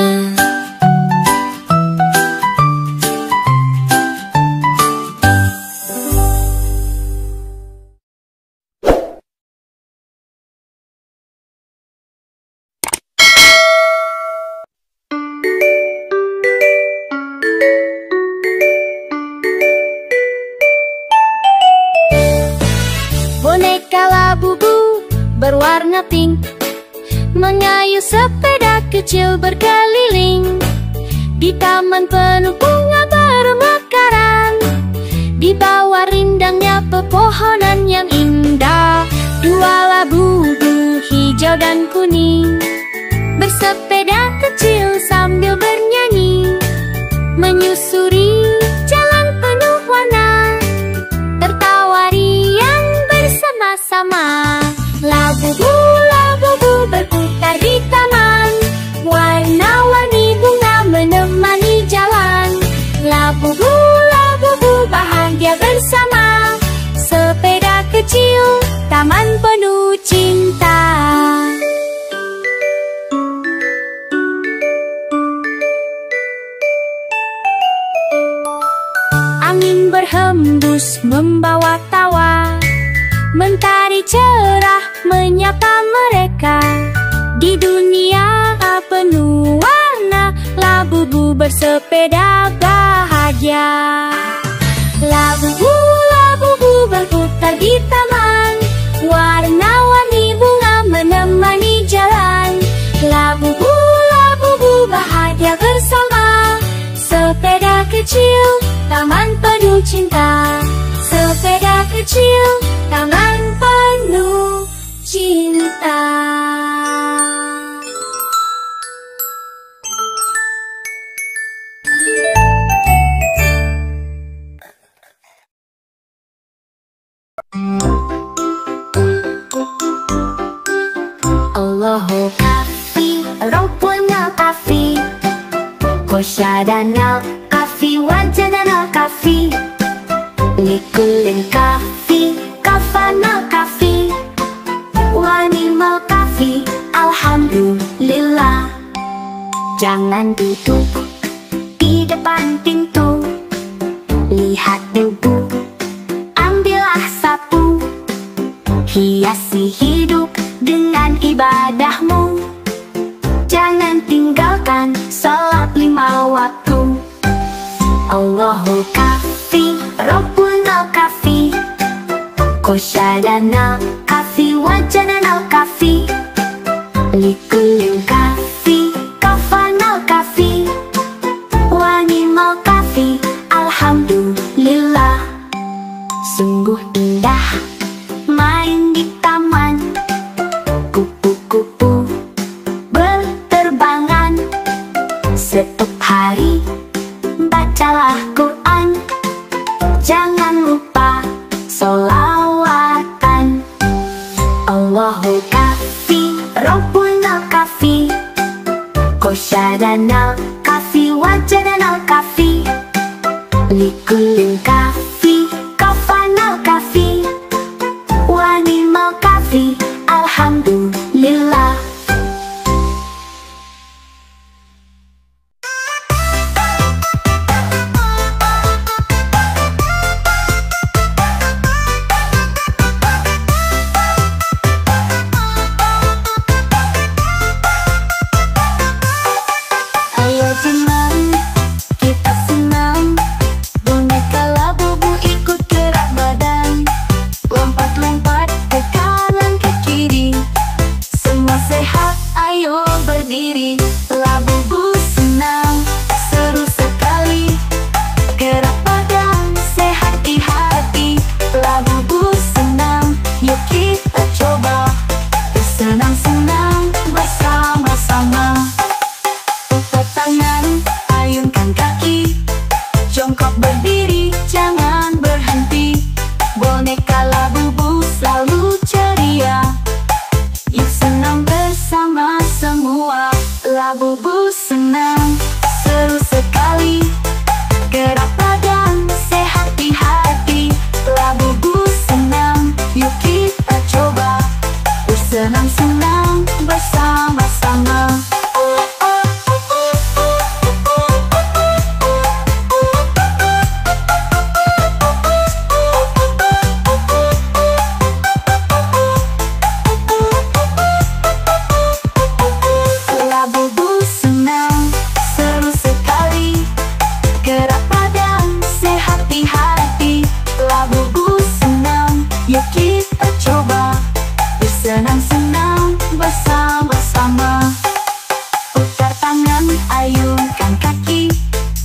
Boneka Labubu berwarna pink mengayuh sepeda kecil berkeliling di taman penuh bunga bermekaran. Di bawah rindangnya pepohonan yang indah, dua labubu hijau dan kuning bersepeda kecil sambil bernyanyi, menyusuri jalan penuh warna, tertawa riang bersama-sama. Labubu, labubu berputar di taman, warna-warni bunga menemani jalan. Labubu, labubu bahagia bersama, sepeda kecil, taman penuh cinta. Angin berhembus membawa tawa, mentari cerah menyapa mereka. Di dunia penuh warna, labubu bersepeda bahagia. Labubu, labubu berputar di taman, warna-warni bunga menemani jalan. Labubu, labubu bahagia bersama, sepeda kecil, taman penuh cinta. Sepeda kecil, taman penuh cinta. Allahu kafi, Rabbuna kafi, Kosyadana kafi, Wajadana kafi, Likulin kafi, Kafana kafi, Wanimal kafi, Alhamdulillah. Jangan duduk di depan pintu, lihat debu, ambillah sapu, hiasi hidup dengan ibadahmu. Jangan tinggalkan salat 5 waktu. Allahu kafi, Rabbuna kafi, Kosyadana kafi, Wajadana kafi, Likulin kafi, Kafana kafi, Wanimal kafi, Alhamdulillah. sungguh indah main di taman. Kupu-kupu berterbangan. Setiap hari bacalah Quran. Jangan lupa sholawatan. Allahu kafi, Rabbuna kafi, Qasyadanal kafi, Wajadanal kafi, Likullin kafi, Kafanal kafi, Wanimal kafi. Alhamdulillah. Ayo teman, kita senang. Boneka Labubu ikut gerak badan. Lompat-lompat ke kanan ke kiri. Semua sehat, ayo berdiri. Labubu senang, seru sekali. Gerak badan, sehat di hati. Labubu senang, yuk kita coba. Bersenang-senang bersama-sama. Putar tangan, ayunkan kaki. Jongkok berdiri, jangan berhenti. Boneka Labubu selalu ceria. Yuk senang bersama semua. Labubu senang, seru sekali. Gerak badan, sehat di hati. Labubu senang, yuk kita coba. Bersenang-senang bersama-sama. Labubu senang, seru sekali. Gerak badan, sehat di hati. Labubu senang, yuk kita coba. Bersenang-senang bersama-sama. Putar tangan, ayunkan kaki.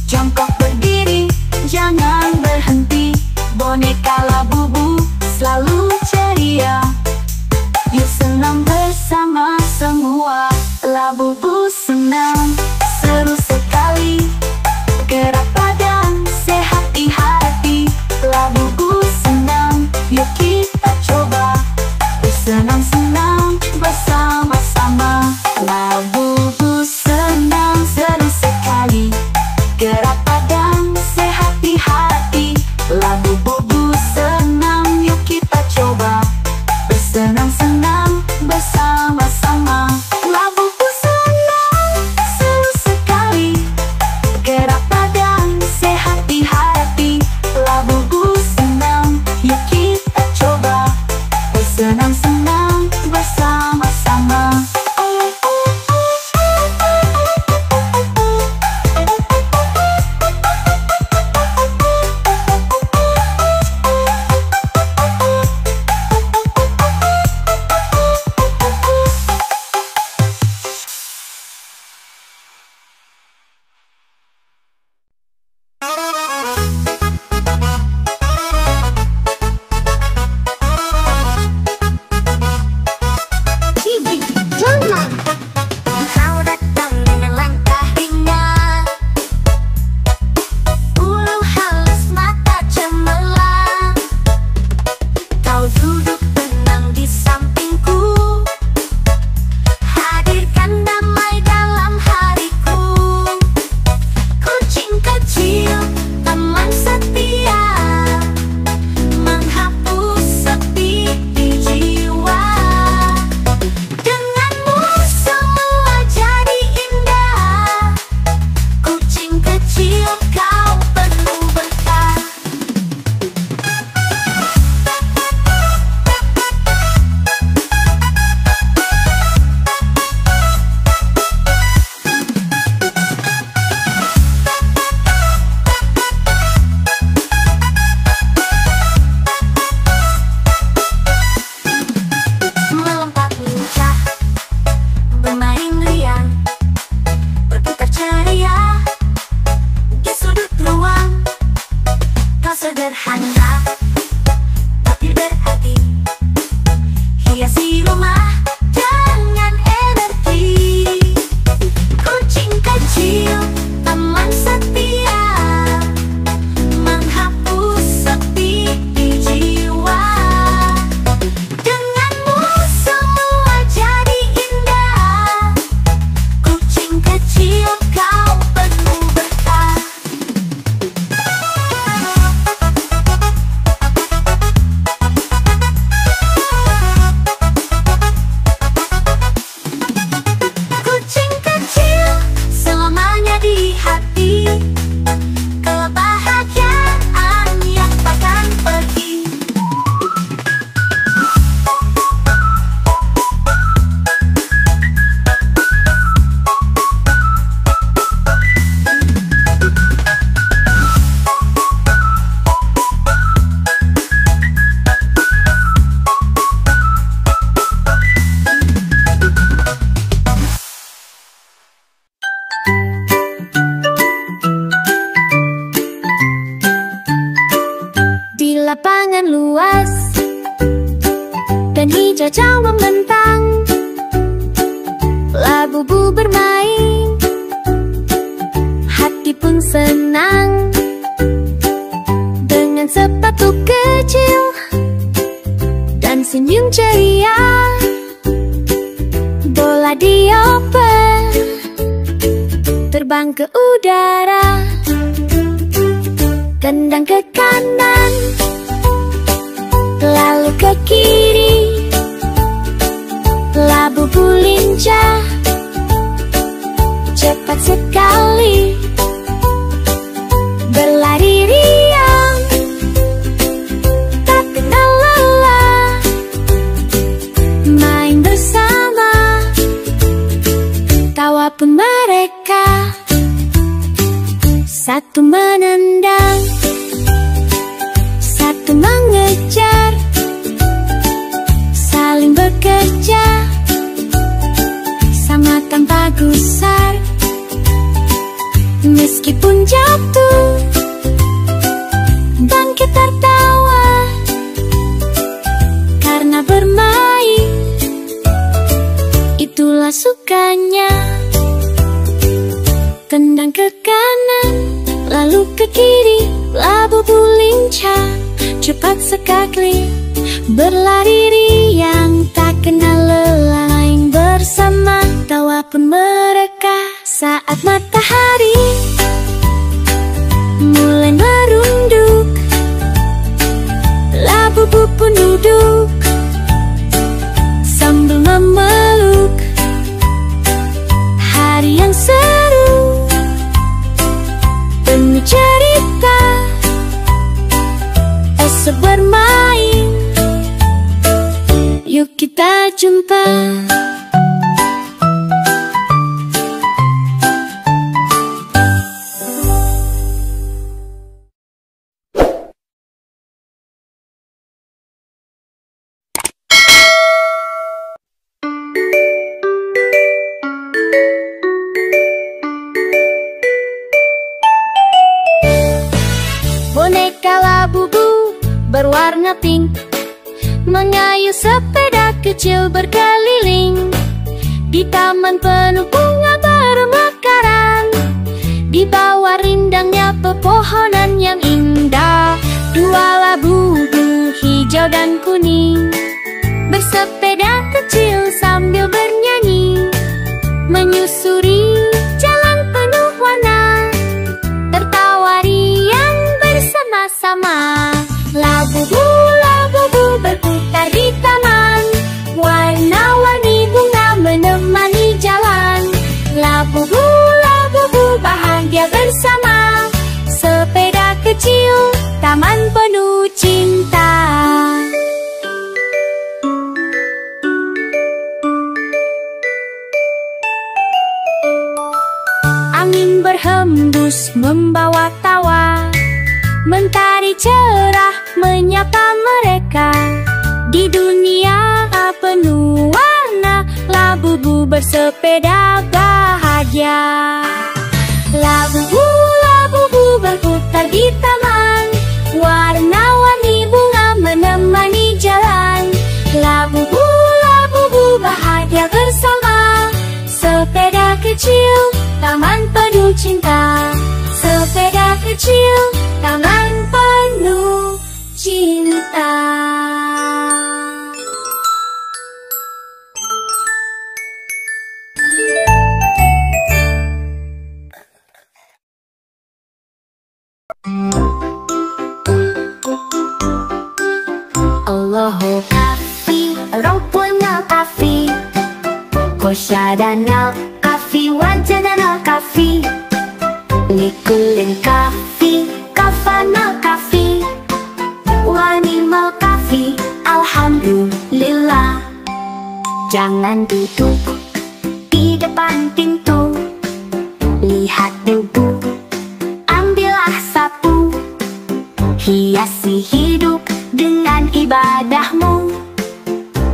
Jongkok berdiri, jangan berhenti. Boneka Labubu selalu ceria. Yuk senang bersama semua. Labubu senang, seru sekali. Gerak badan, sehat di hati. Labubu senang, yuk kita coba. Bersenang-senang bersama-sama. Labubu senang, seru sekali. Gerak badan, sehat di hati. Labubu senang, yuk kita coba. Bersenang-senang bersama-sama. Labubu senang, seru sekali. lautan luas dan hijau jauh membentang. Labubu bermain, hati pun senang. Dengan sepatu kecil dan senyum ceria, bola dioper terbang ke udara. Tendang ke kanan, lalu ke kiri. Labubu lincah, cepat sekali, berlari riang, tak kenal lelah. Main bersama, tawa pun mereka. Satu menendang, satu mengejar, saling bekerja, sama tanpa gusar. Meskipun jatuh, bangkit tertawa, karena bermain itulah sukanya. Tendang ke kanan, lalu ke kiri. Labubu lincah, cepat sekali, berlari riang, tak kenal lelah. Main bersama, tawa pun mereka. Saat matahari mulai merunduk, labubu pun duduk sambil memeluk. Hari yang seru, penuh cerita, esok bermain, yuk kita jumpa. Boneka labubu berwarna pink mengayuh sepeda kecil berkeliling di taman penuh bunga bermekaran, di bawah rindangnya pepohonan yang indah. Dua labubu hijau dan kuning bersepeda kecil sambil bernyanyi, menyusuri jalan penuh warna, tertawa riang bersama-sama. Labubu, labubu berputar di taman, warna-warni bunga menemani jalan. Labubu, labubu bahagia bersama, sepeda kecil, taman penuh cinta. Angin berhembus membawa tawa, mentari cerah menyapa mereka. Di dunia penuh warna, labubu bersepeda bahagia. Labubu, labubu berputar di taman, warna-warni bunga menemani jalan. Labubu, labubu bahagia bersama, sepeda kecil, taman penuh cinta. Sepeda kecil, taman penuh cinta. Allahu kafi, Rabbuna kafi, Kosyadana kafi, wajadana kafi, likulin kafi, kafana kafi, wanimal kafi, alhamdulillah. Jangan duduk di depan pintu, lihat debu, ambillah sapu, hiasi hidup dengan ibadahmu.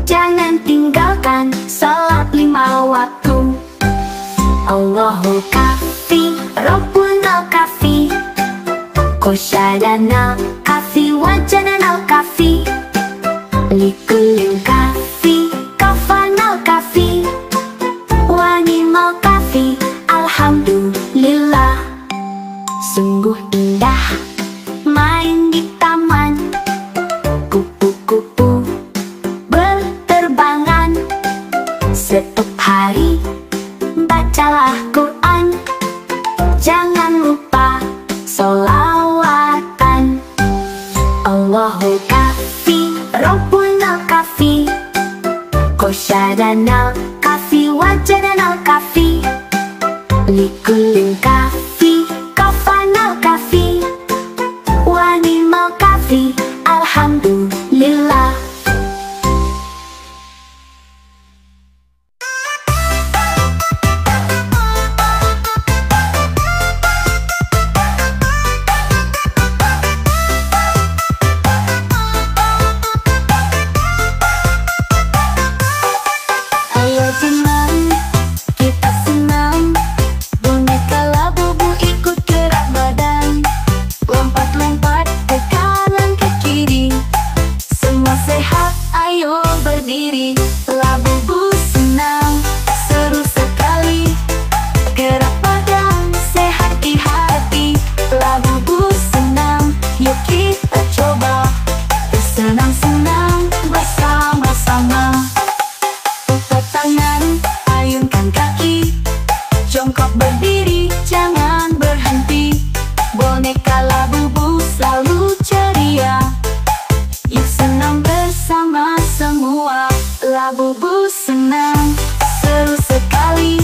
Jangan tinggalkan salat 5 waktu. Allahu kafi, Rabbuna kafi, Kosyadana kafi, wajadana kafi, Rompuna kafi, kosyadana kafi, wajadana kafi, likulin kafi, kafana kafi, wanimal kafi, alhamdulillah. Ayo senang, kita senang. Boneka Labubu ikut gerak badan, lompat-lompat ke kanan ke kiri. Semua sehat, ayo berdiri. Labubu senang, seru sekali. Gerak badan, sehat di hati. Labubu senang, yuk kita coba. Bersenang-senang bersama-sama. Putar tangan, ayunkan kaki. Jongkok berdiri, jangan berhenti. Boneka Labubu selalu ceria. Yuk senang bersama semua. Labubu senang, seru sekali.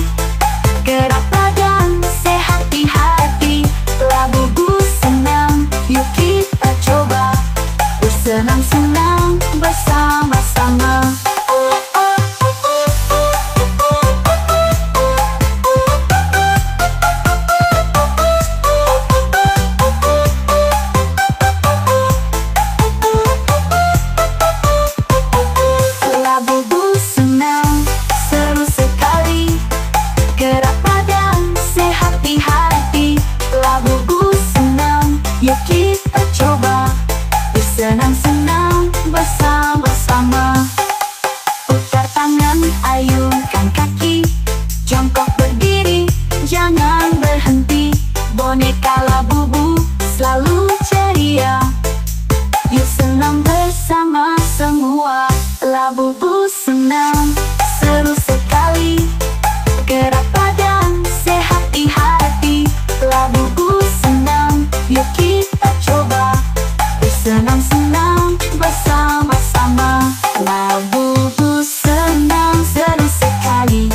Gerak badan, sehat di hati. Labubu senang, yuk kita coba. Bersenang-senang bersama-sama. Labubu senang, seru sekali. Gerak badan, sehat di hati. Labubu senang, yuk kita coba. Bersenang-senang bersama-sama. Putar tangan, ayunkan kaki. Jongkok berdiri, jangan berhenti. Boneka Labubu selalu ceria. Yuk senang bersama semua. Labubu senang, seru sekali. Gerak badan, sehat di hati. Labubu senang, yuk kita coba. Bersenang-senang bersama-sama. Labubu senang, seru sekali.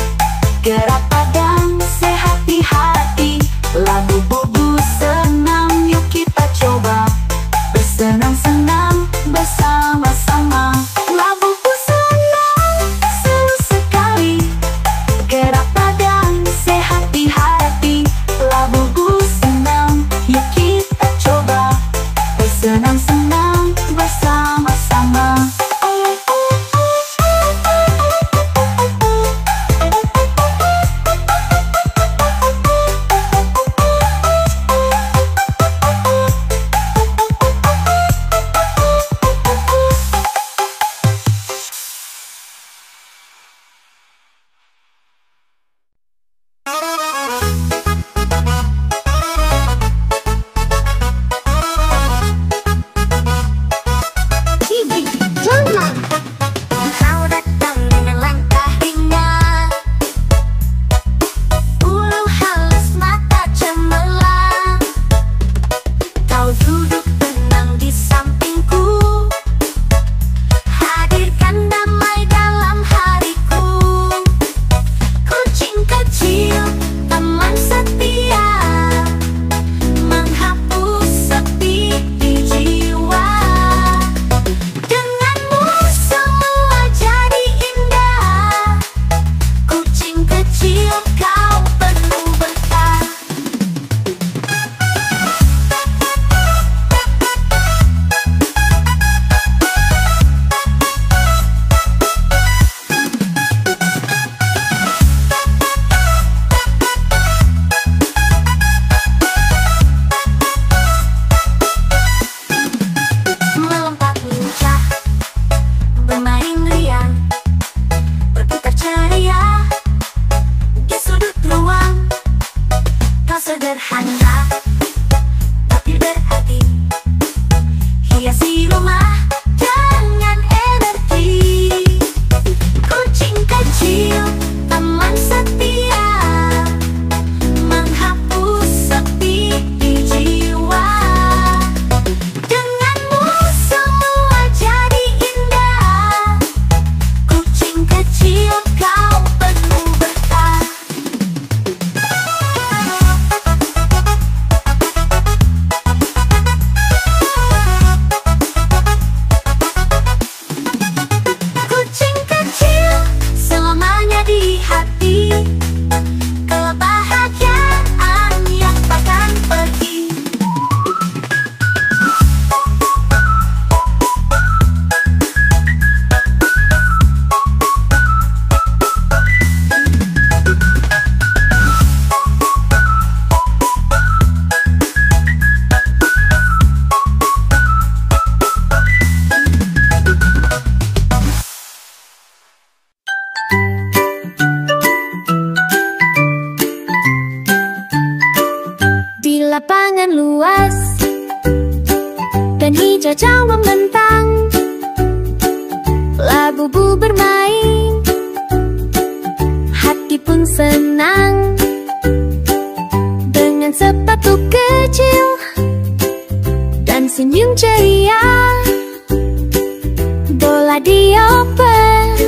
Bola dioper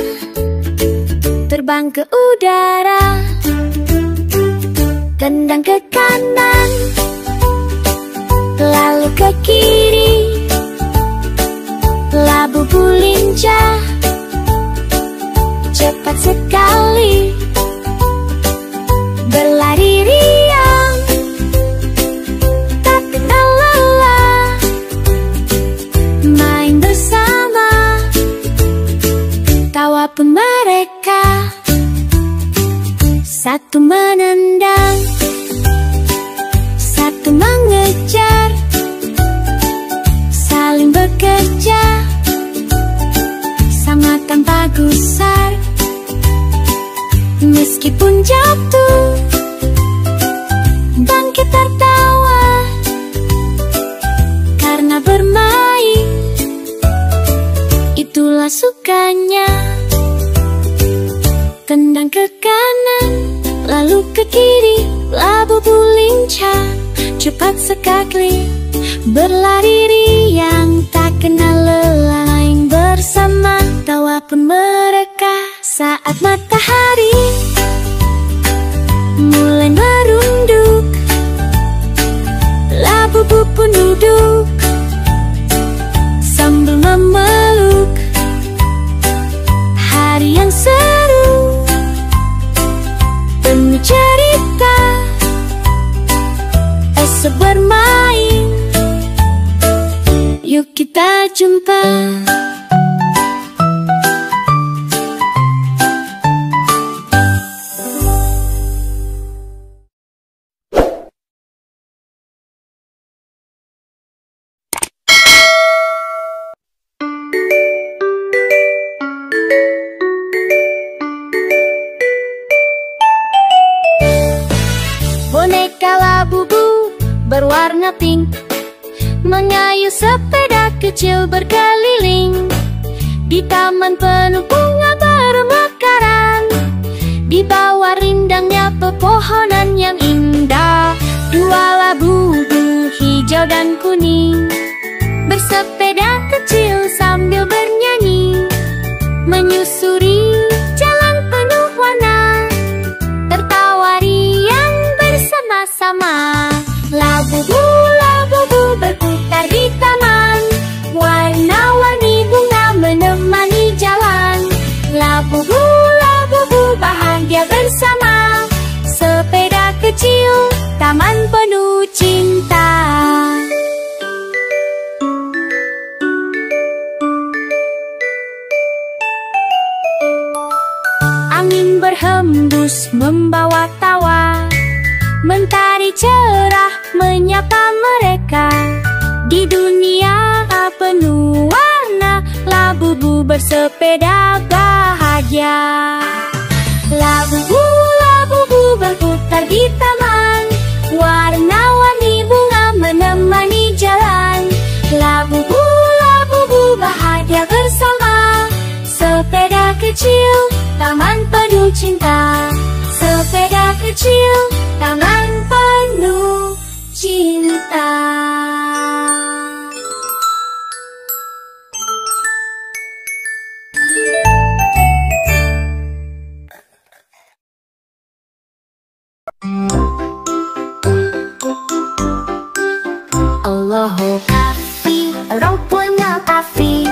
terbang ke udara, tendang ke kanan, lalu ke kiri. Labu-labu lincah, cepat sekali, berlari riang, tak kenal lelah, main bersama, tawa pun mereka. Satu menendang, satu mengejar, saling bekerja, sama tanpa gusar. Meskipun jatuh, bangkit tertawa, karena bermain itulah sukanya. Tendang ke kanan, lalu ke kiri, labu-labu lincah, cepat sekali, berlari riang, tak kenal lelah, main bersama, tawa pun mereka. Saat matahari mulai merunduk, labu-labu pun duduk sambil memeluk. Hari yang seru, penuh cerita, esok bermain, yuk kita jumpa. Boneka labu-labu berwarna pink mengayuh sepeda kecil berkeliling di taman penuh bunga bermekaran, di bawah rindangnya pepohonan yang indah. Dua labu-labu hijau dan kuning bersepeda kecil sambil bernyanyi, menyusuri jalan penuh warna, tertawa riang bersama-sama. Labu-labu berputar di taman, warna-warni bunga menemani jalan. Labu-labu bahagia bersama, sepeda kecil, taman penuh cinta. Angin berhembus membawa tawa, mentari cerah menyapa mereka. Di dunia penuh warna, labu-labu bersepeda bahagia. Labu-labu berputar di taman, warna-warni bunga menemani jalan. Labu-labu bahagia bersama, sepeda kecil, taman penuh cinta. Sepeda kecil, taman penuh cinta. Allahu kafi, Rabbuna kafi,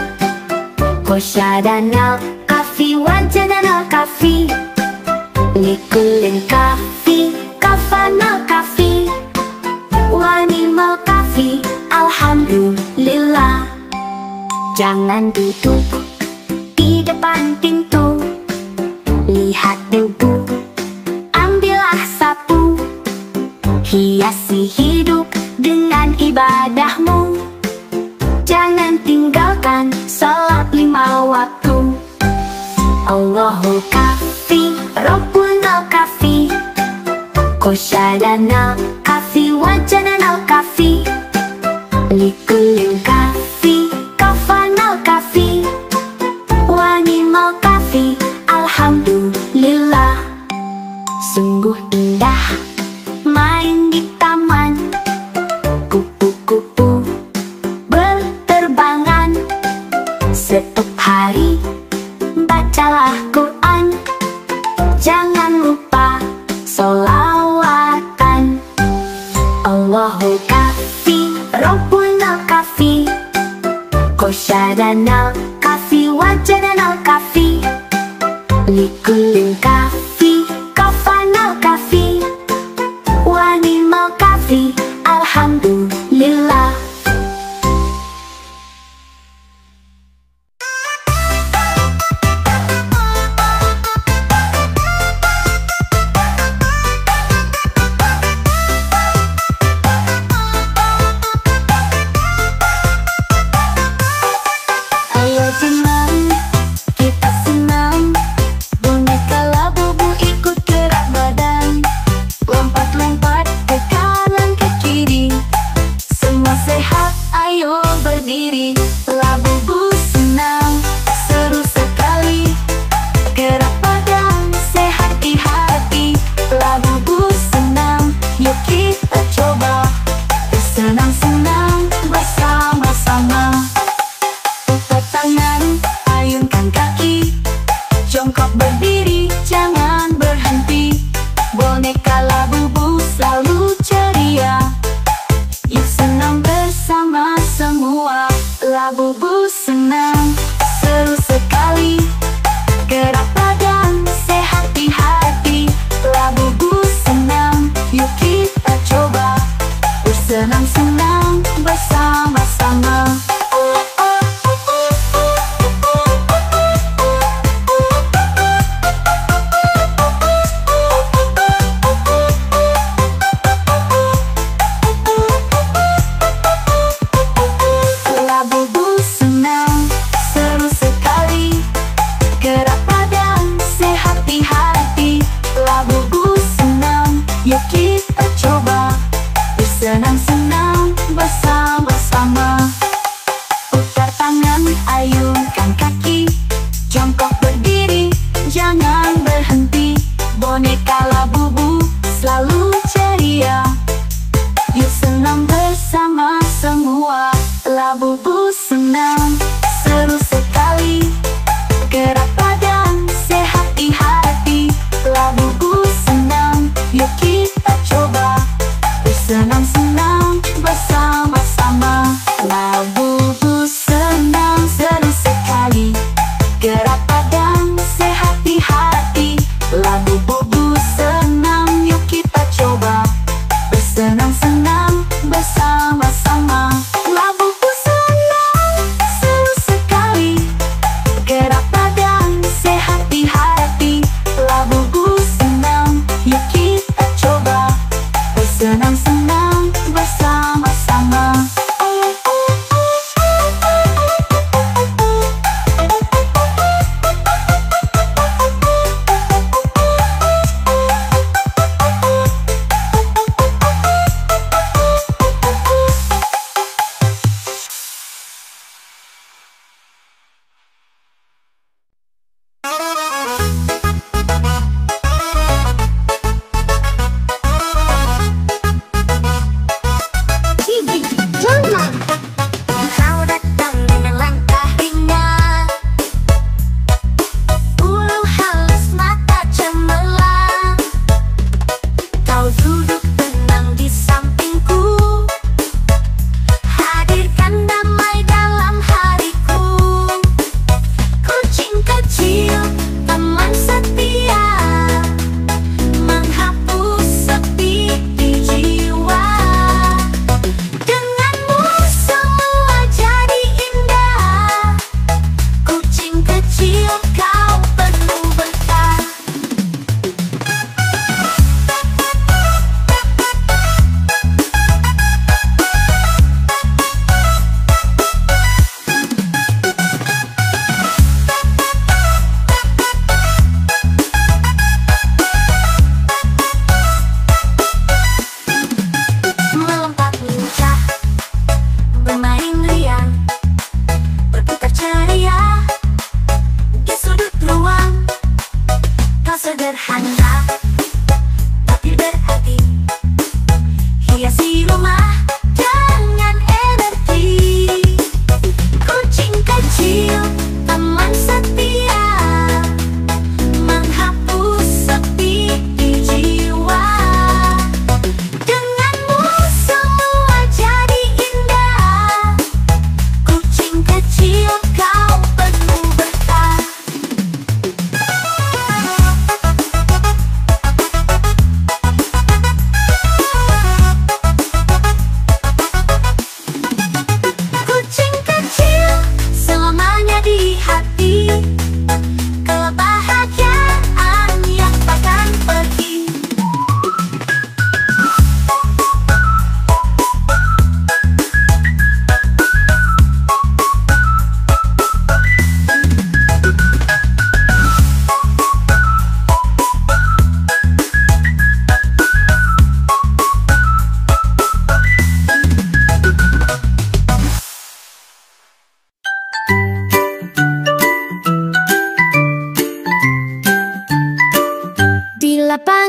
Kosyadana kafi, wajadana kafi, Likulin kafi, kafana kafi, wanimal kafi, alhamdulillah. Jangan duduk di depan pintu, lihat debu, ambillah sapu, hiasi hidup dengan ibadahmu. Jangan tinggalkan salat 5 waktu. Allahu kafi, Rabbuna kafi, Kosyadana kafi, wajadana kafi, Likulin kafi, kafana kafi, wanimal kafi, alhamdulillah. Sungguh indah main di taman, kupu-kupu berterbangan, setiap hari. Bacalah Quran, jangan lupa sholawatan. Allahu kafi, Rabbuna kafi, Qasyadanal kafi, Wajadanal kafi, Likullin kafi, Kafanal kafi, Wanimal kafi. Alhamdulillah. Ayo senang, kita senang. Boneka Labubu ikut gerak badan, lompat-lompat ke kanan ke kiri. Semua sehat, ayo berdiri. Labubu senang, seru sekali. Gerak badan, sehat di hati. Labubu senang, yuk kita coba. Bersenang-senang bersama-sama. Putar tangan, ayunkan kaki. Jongkok berdiri, jangan berhenti. Boneka Labubu selalu ceria. Yuk senang bersama semua. Labubu senang, seru sekali. Gerak badan, sehat di hati. Labubu senang, yuk kita coba. Bersenang-senang bersama-sama. Labubu senang, seru sekali. Gerak badan, sehat di hati. Labubu senang, yuk kita coba. Bersenang-senang bersama-sama. Putar tangan, ayunkan kaki. Jongkok berdiri, jangan berhenti. Boneka Labubu selalu ceria. Yuk senang bersama semua. Labubu senang, seru sekali. Gerak badan, sehat di hati. Labubu senang, yuk kita coba. Bersenang-senang bersama-sama. Labubu senang, seru sekali. Gerak badan, sehat di hati. Labubu senang, yuk kita coba. Bersenang-senang bersama-sama. Labubu senang,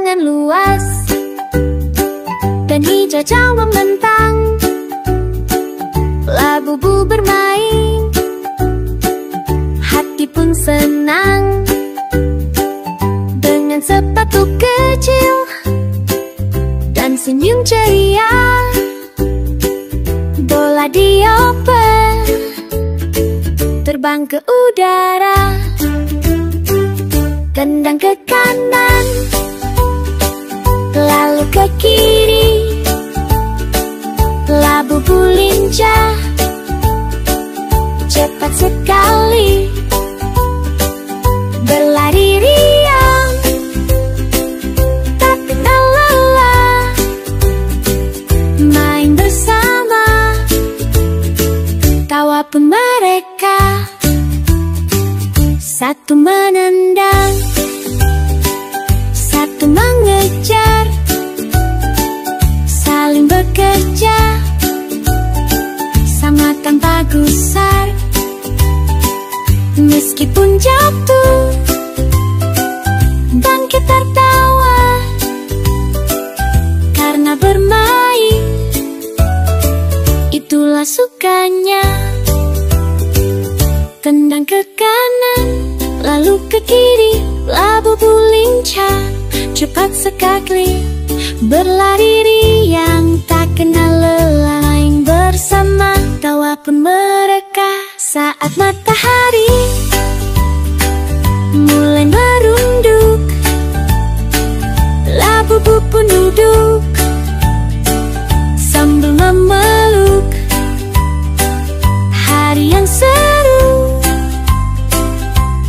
pemandangan luas dan hijau jauh membentang. Labubu bermain, hati pun senang. Dengan sepatu kecil dan senyum ceria, bola dioper terbang ke udara. Tendang ke kanan, lalu ke kiri. Labubu lincah, cepat sekali, berlari riang, tak kenal lelah. Main bersama, tawa pun mereka. Satu menendang, satu mengejar, saling bekerja, sama tanpa gusar. Meskipun jatuh, bangkit tertawa, karena bermain itulah sukanya. Tendang ke kanan, lalu ke kiri. Labubu lincah, cepat sekali, berlari riang, tak kenal lelah. Main bersama, tawa pun mereka. Saat matahari mulai merunduk, labubu pun duduk sambil memeluk. Hari yang seru,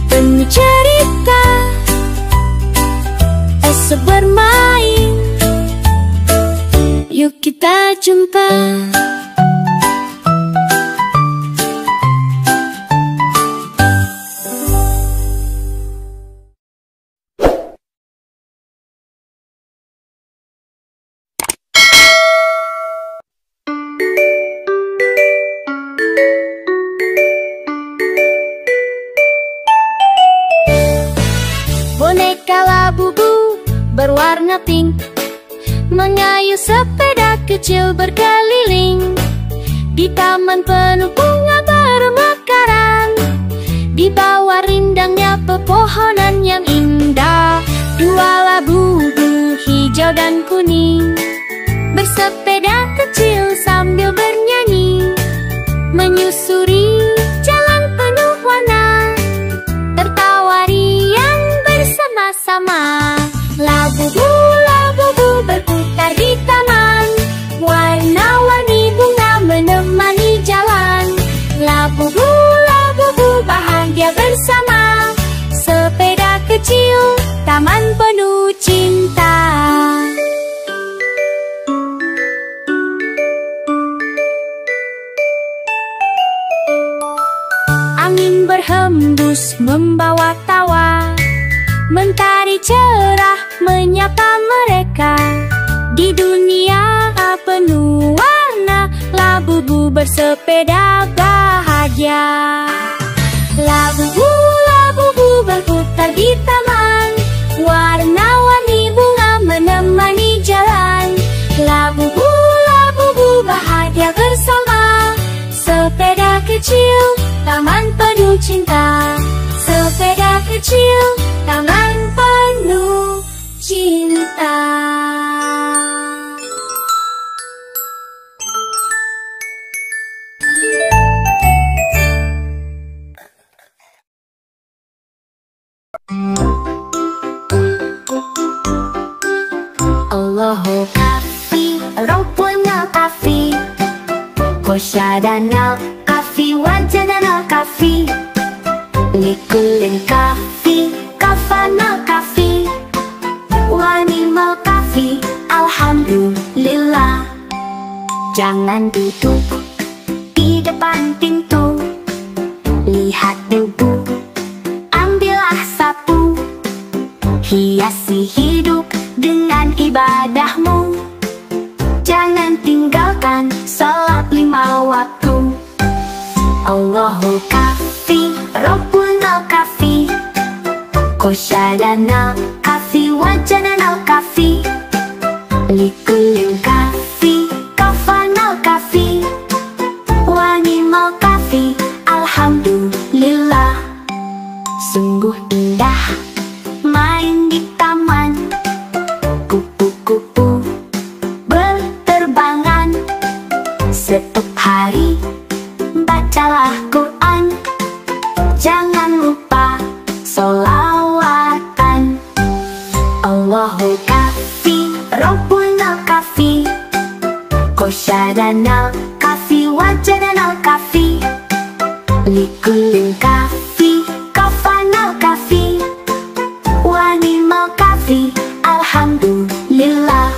penuh cerita, esok bermain, yuk kita jumpa. Boneka labubu berwarna pink mengayuh sepeda kecil berkeliling di taman penuh bunga bermekaran. Di bawah rindangnya pepohonan yang indah, dua labubu hijau dan kuning bersepeda kecil sambil bernyanyi, menyusuri jalan penuh warna, tertawa riang bersama-sama. Labubu, labubu berputar di taman, warna-warni bunga menemani jalan. Labubu, labubu bahagia bersama, sepeda kecil, taman penuh cinta. Angin berhembus membawa tawa, mentari cerah menyapa mereka. Di dunia penuh warna, labubu bersepeda bahagia. Labubu, labubu berputar di taman, warna-warni bunga menemani jalan. Labubu, labubu bahagia bersama, sepeda kecil, taman penuh cinta. Sepeda kecil, taman penuh cinta. Allahu kafi, Rabbuna kafi, Koshadana kafi, Wajadana kafi, Likulin kafi, Kafana kafi, Wanimal kafi, Alhamdulillah. Jangan duduk di depan pintu, lihat debu, ambillah sapu, hiasi hidup dengan ibadahmu. Jangan tinggalkan salat 5 waktu. Allahu kafi, Rabbuna kafi, Koshadana kafi, wajanana kafi. Likulin kafi, kafana kafi. Wani mau kafi, alhamdulillah. Sungguh indah main di taman. Kupu-kupu berterbangan. Setiap hari bacalah Quran. Jangan lupa sholawatan. Allahu kafi, Rabbuna kafi. Qasyadana kafi, wajanana kafi. Likulin kafi, kafana kafi. Wani mau kafi, alhamdulillah.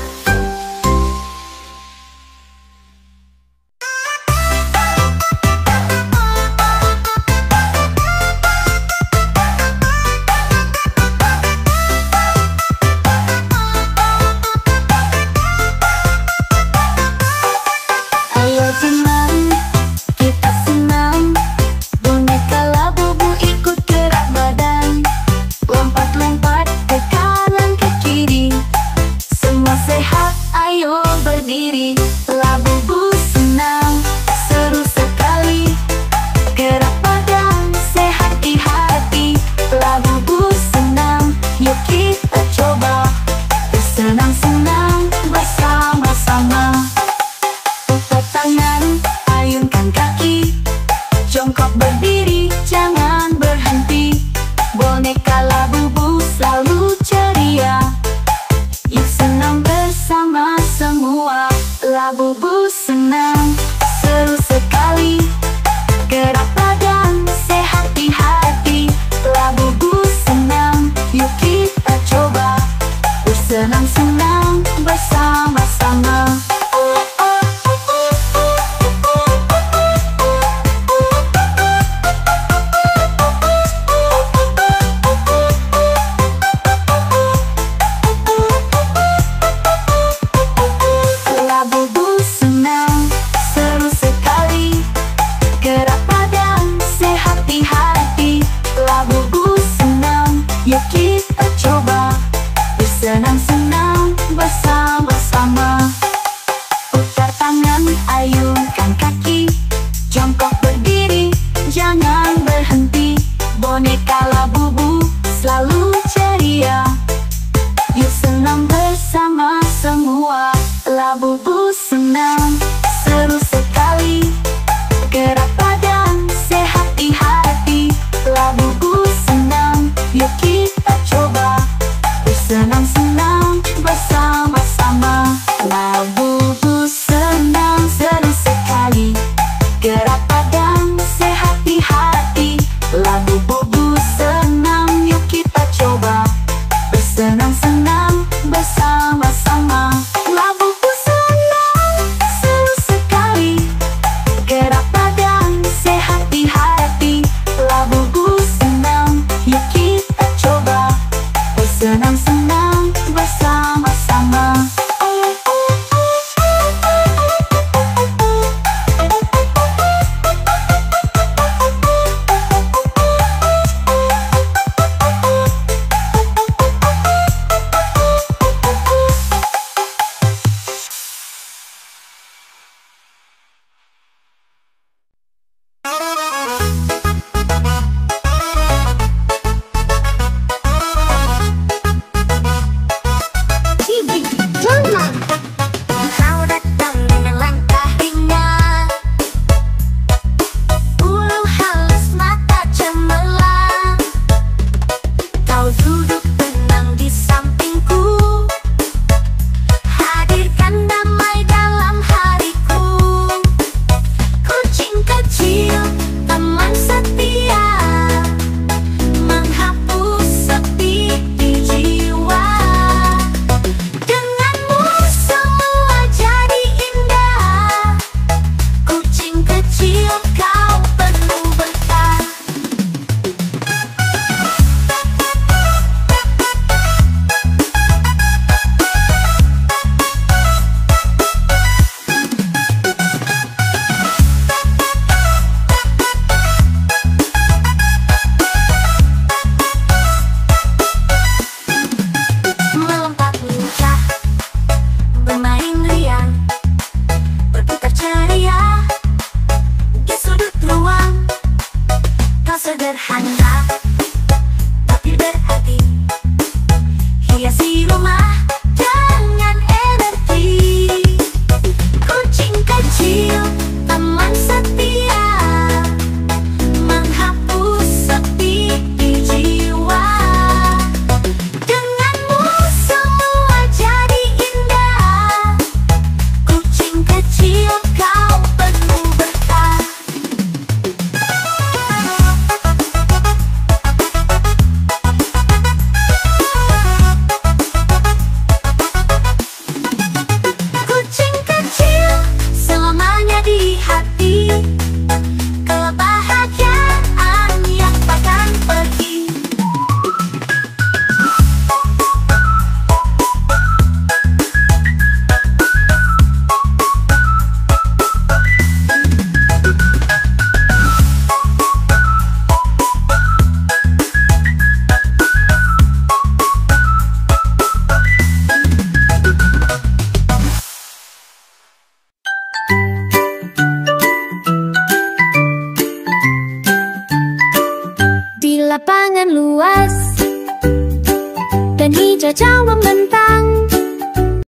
Ayo teman, kita senang. Boneka Labubu ikut gerak badan. Lompat-lompat ke kanan ke kiri. Semua sehat, ayo berdiri. Labubu senang, seru sekali. Gerak badan, sehat di hati. Labubu senang, yuk kita coba. Bersenang-senang bersama-sama. Putar tangan, ayunkan kaki. Jongkok berdiri, jangan berhenti. Boneka Labubu selalu ceria. Yuk senang bersama semua. Labubu senang, seru sekali. Gerak badan, sehat di hati. Labubu senang, yuk kita coba. Bersenang-senang bersama-sama. Labubu senang, seru sekali. Gerak badan, sehat di hati. Labubu senang, yuk kita coba. Bersenang-senang bersama-sama. Putar tangan, ayunkan kaki. Jongkok berdiri, jangan berhenti. Boneka Labubu selalu ceria. Yuk senang bersama semua. Labubu senang, seru sekali. Gerak badan, sehat di hati. Labubu senang, yuk kita coba. Bersenang-senang bersama-sama. Labubu senang, seru sekali. Gerak badan, sehat di hati. Labubu senang, yuk kita coba. Bersenang-senang bersama-sama. Labubu senang, seru sekali. Gerak badan, sehat di hati. Labubu senang, yuk kita coba. Bersenang-senang lapangan luas dan hijau-hijau membentang.